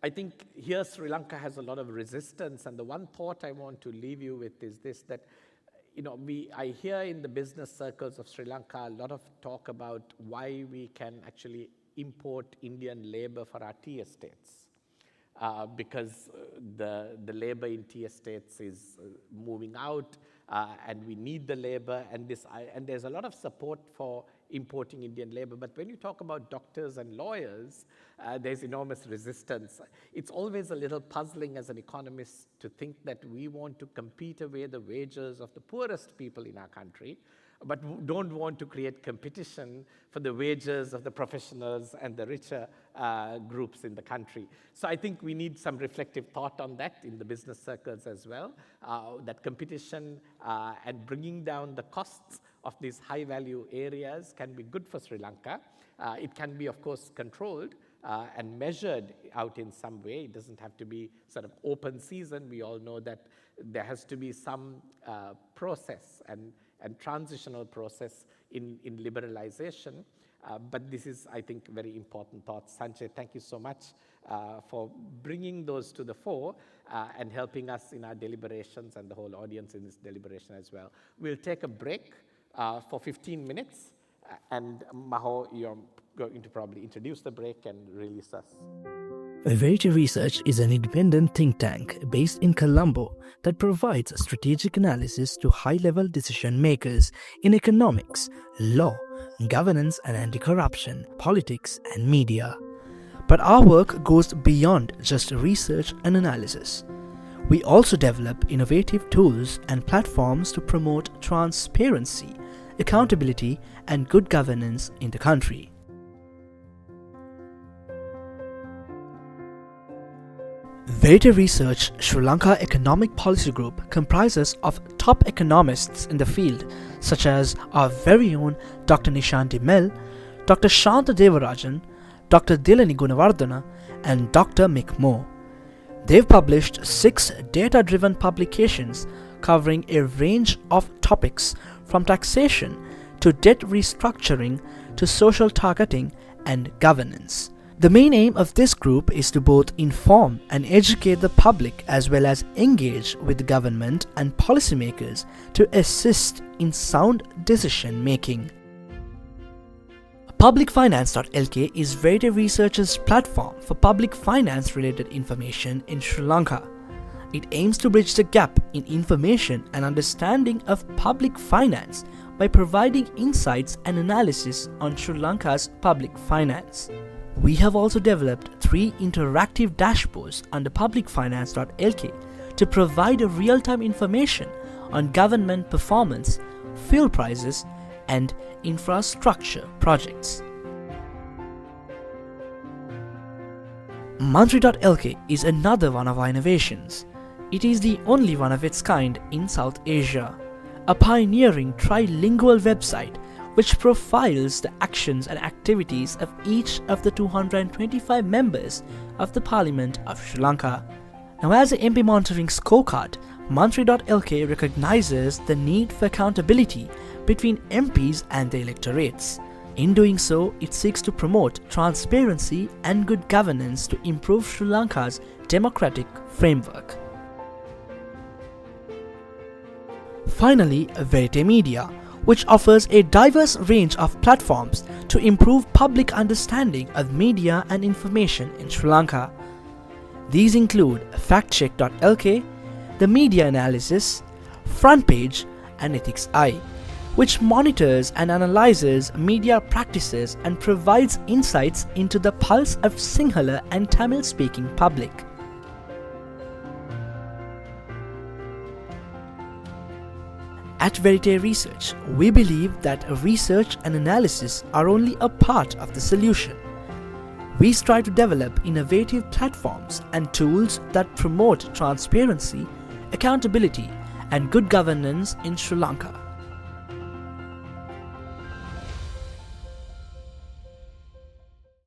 I think here Sri Lanka has a lot of resistance, and the one thought I want to leave you with is this, that I hear in the business circles of Sri Lanka a lot of talk about why we can actually import Indian labor for our tea estates, because the labor in tea estates is moving out, and we need the labor, and there's a lot of support for importing Indian labor. But when you talk about doctors and lawyers, there's enormous resistance. It's always a little puzzling as an economist to think that we want to compete away the wages of the poorest people in our country, but don't want to create competition for the wages of the professionals and the richer groups in the country. So I think we need some reflective thought on that in the business circles as well, that competition and bringing down the costs of these high-value areas can be good for Sri Lanka. It can be, of course, controlled and measured out in some way. It doesn't have to be sort of open season. We all know that there has to be some process and transitional process in liberalization. But this is, I think, very important thoughts. Sanjay, thank you so much for bringing those to the fore and helping us in our deliberations and the whole audience in this deliberation as well. We'll take a break for 15 minutes, and Maho, you're going to probably introduce the break and release us. Verité Research is an independent think tank based in Colombo that provides strategic analysis to high-level decision makers in economics, law, governance and anti-corruption, politics and media. But our work goes beyond just research and analysis. We also develop innovative tools and platforms to promote transparency, accountability and good governance in the country. Verité Research Sri Lanka Economic Policy Group comprises of top economists in the field, such as our very own Dr. Nishanti Mel, Dr. Shanta Devarajan, Dr. Dilani Gunawardana, and Dr. Mick Moore. They've published 6 data-driven publications covering a range of topics from taxation to debt restructuring to social targeting and governance. The main aim of this group is to both inform and educate the public as well as engage with the government and policymakers to assist in sound decision making. Publicfinance.lk is Verité Research's platform for public finance related information in Sri Lanka. It aims to bridge the gap in information and understanding of public finance by providing insights and analysis on Sri Lanka's public finance. We have also developed 3 interactive dashboards under publicfinance.lk to provide real-time information on government performance, fuel prices, and infrastructure projects. Mantri.lk is another one of our innovations. It is the only one of its kind in South Asia, a pioneering trilingual website which profiles the actions and activities of each of the 225 members of the Parliament of Sri Lanka. Now, as an MP monitoring scorecard, Mantri.lk recognizes the need for accountability between MPs and the electorates. In doing so, it seeks to promote transparency and good governance to improve Sri Lanka's democratic framework. Finally, Verité Media, which offers a diverse range of platforms to improve public understanding of media and information in Sri Lanka. These include factcheck.lk, the Media Analysis, Front Page, and Ethics Eye, which monitors and analyzes media practices and provides insights into the pulse of Sinhala and Tamil-speaking public. At Verité Research, we believe that research and analysis are only a part of the solution. We strive to develop innovative platforms and tools that promote transparency, accountability, and good governance in Sri Lanka.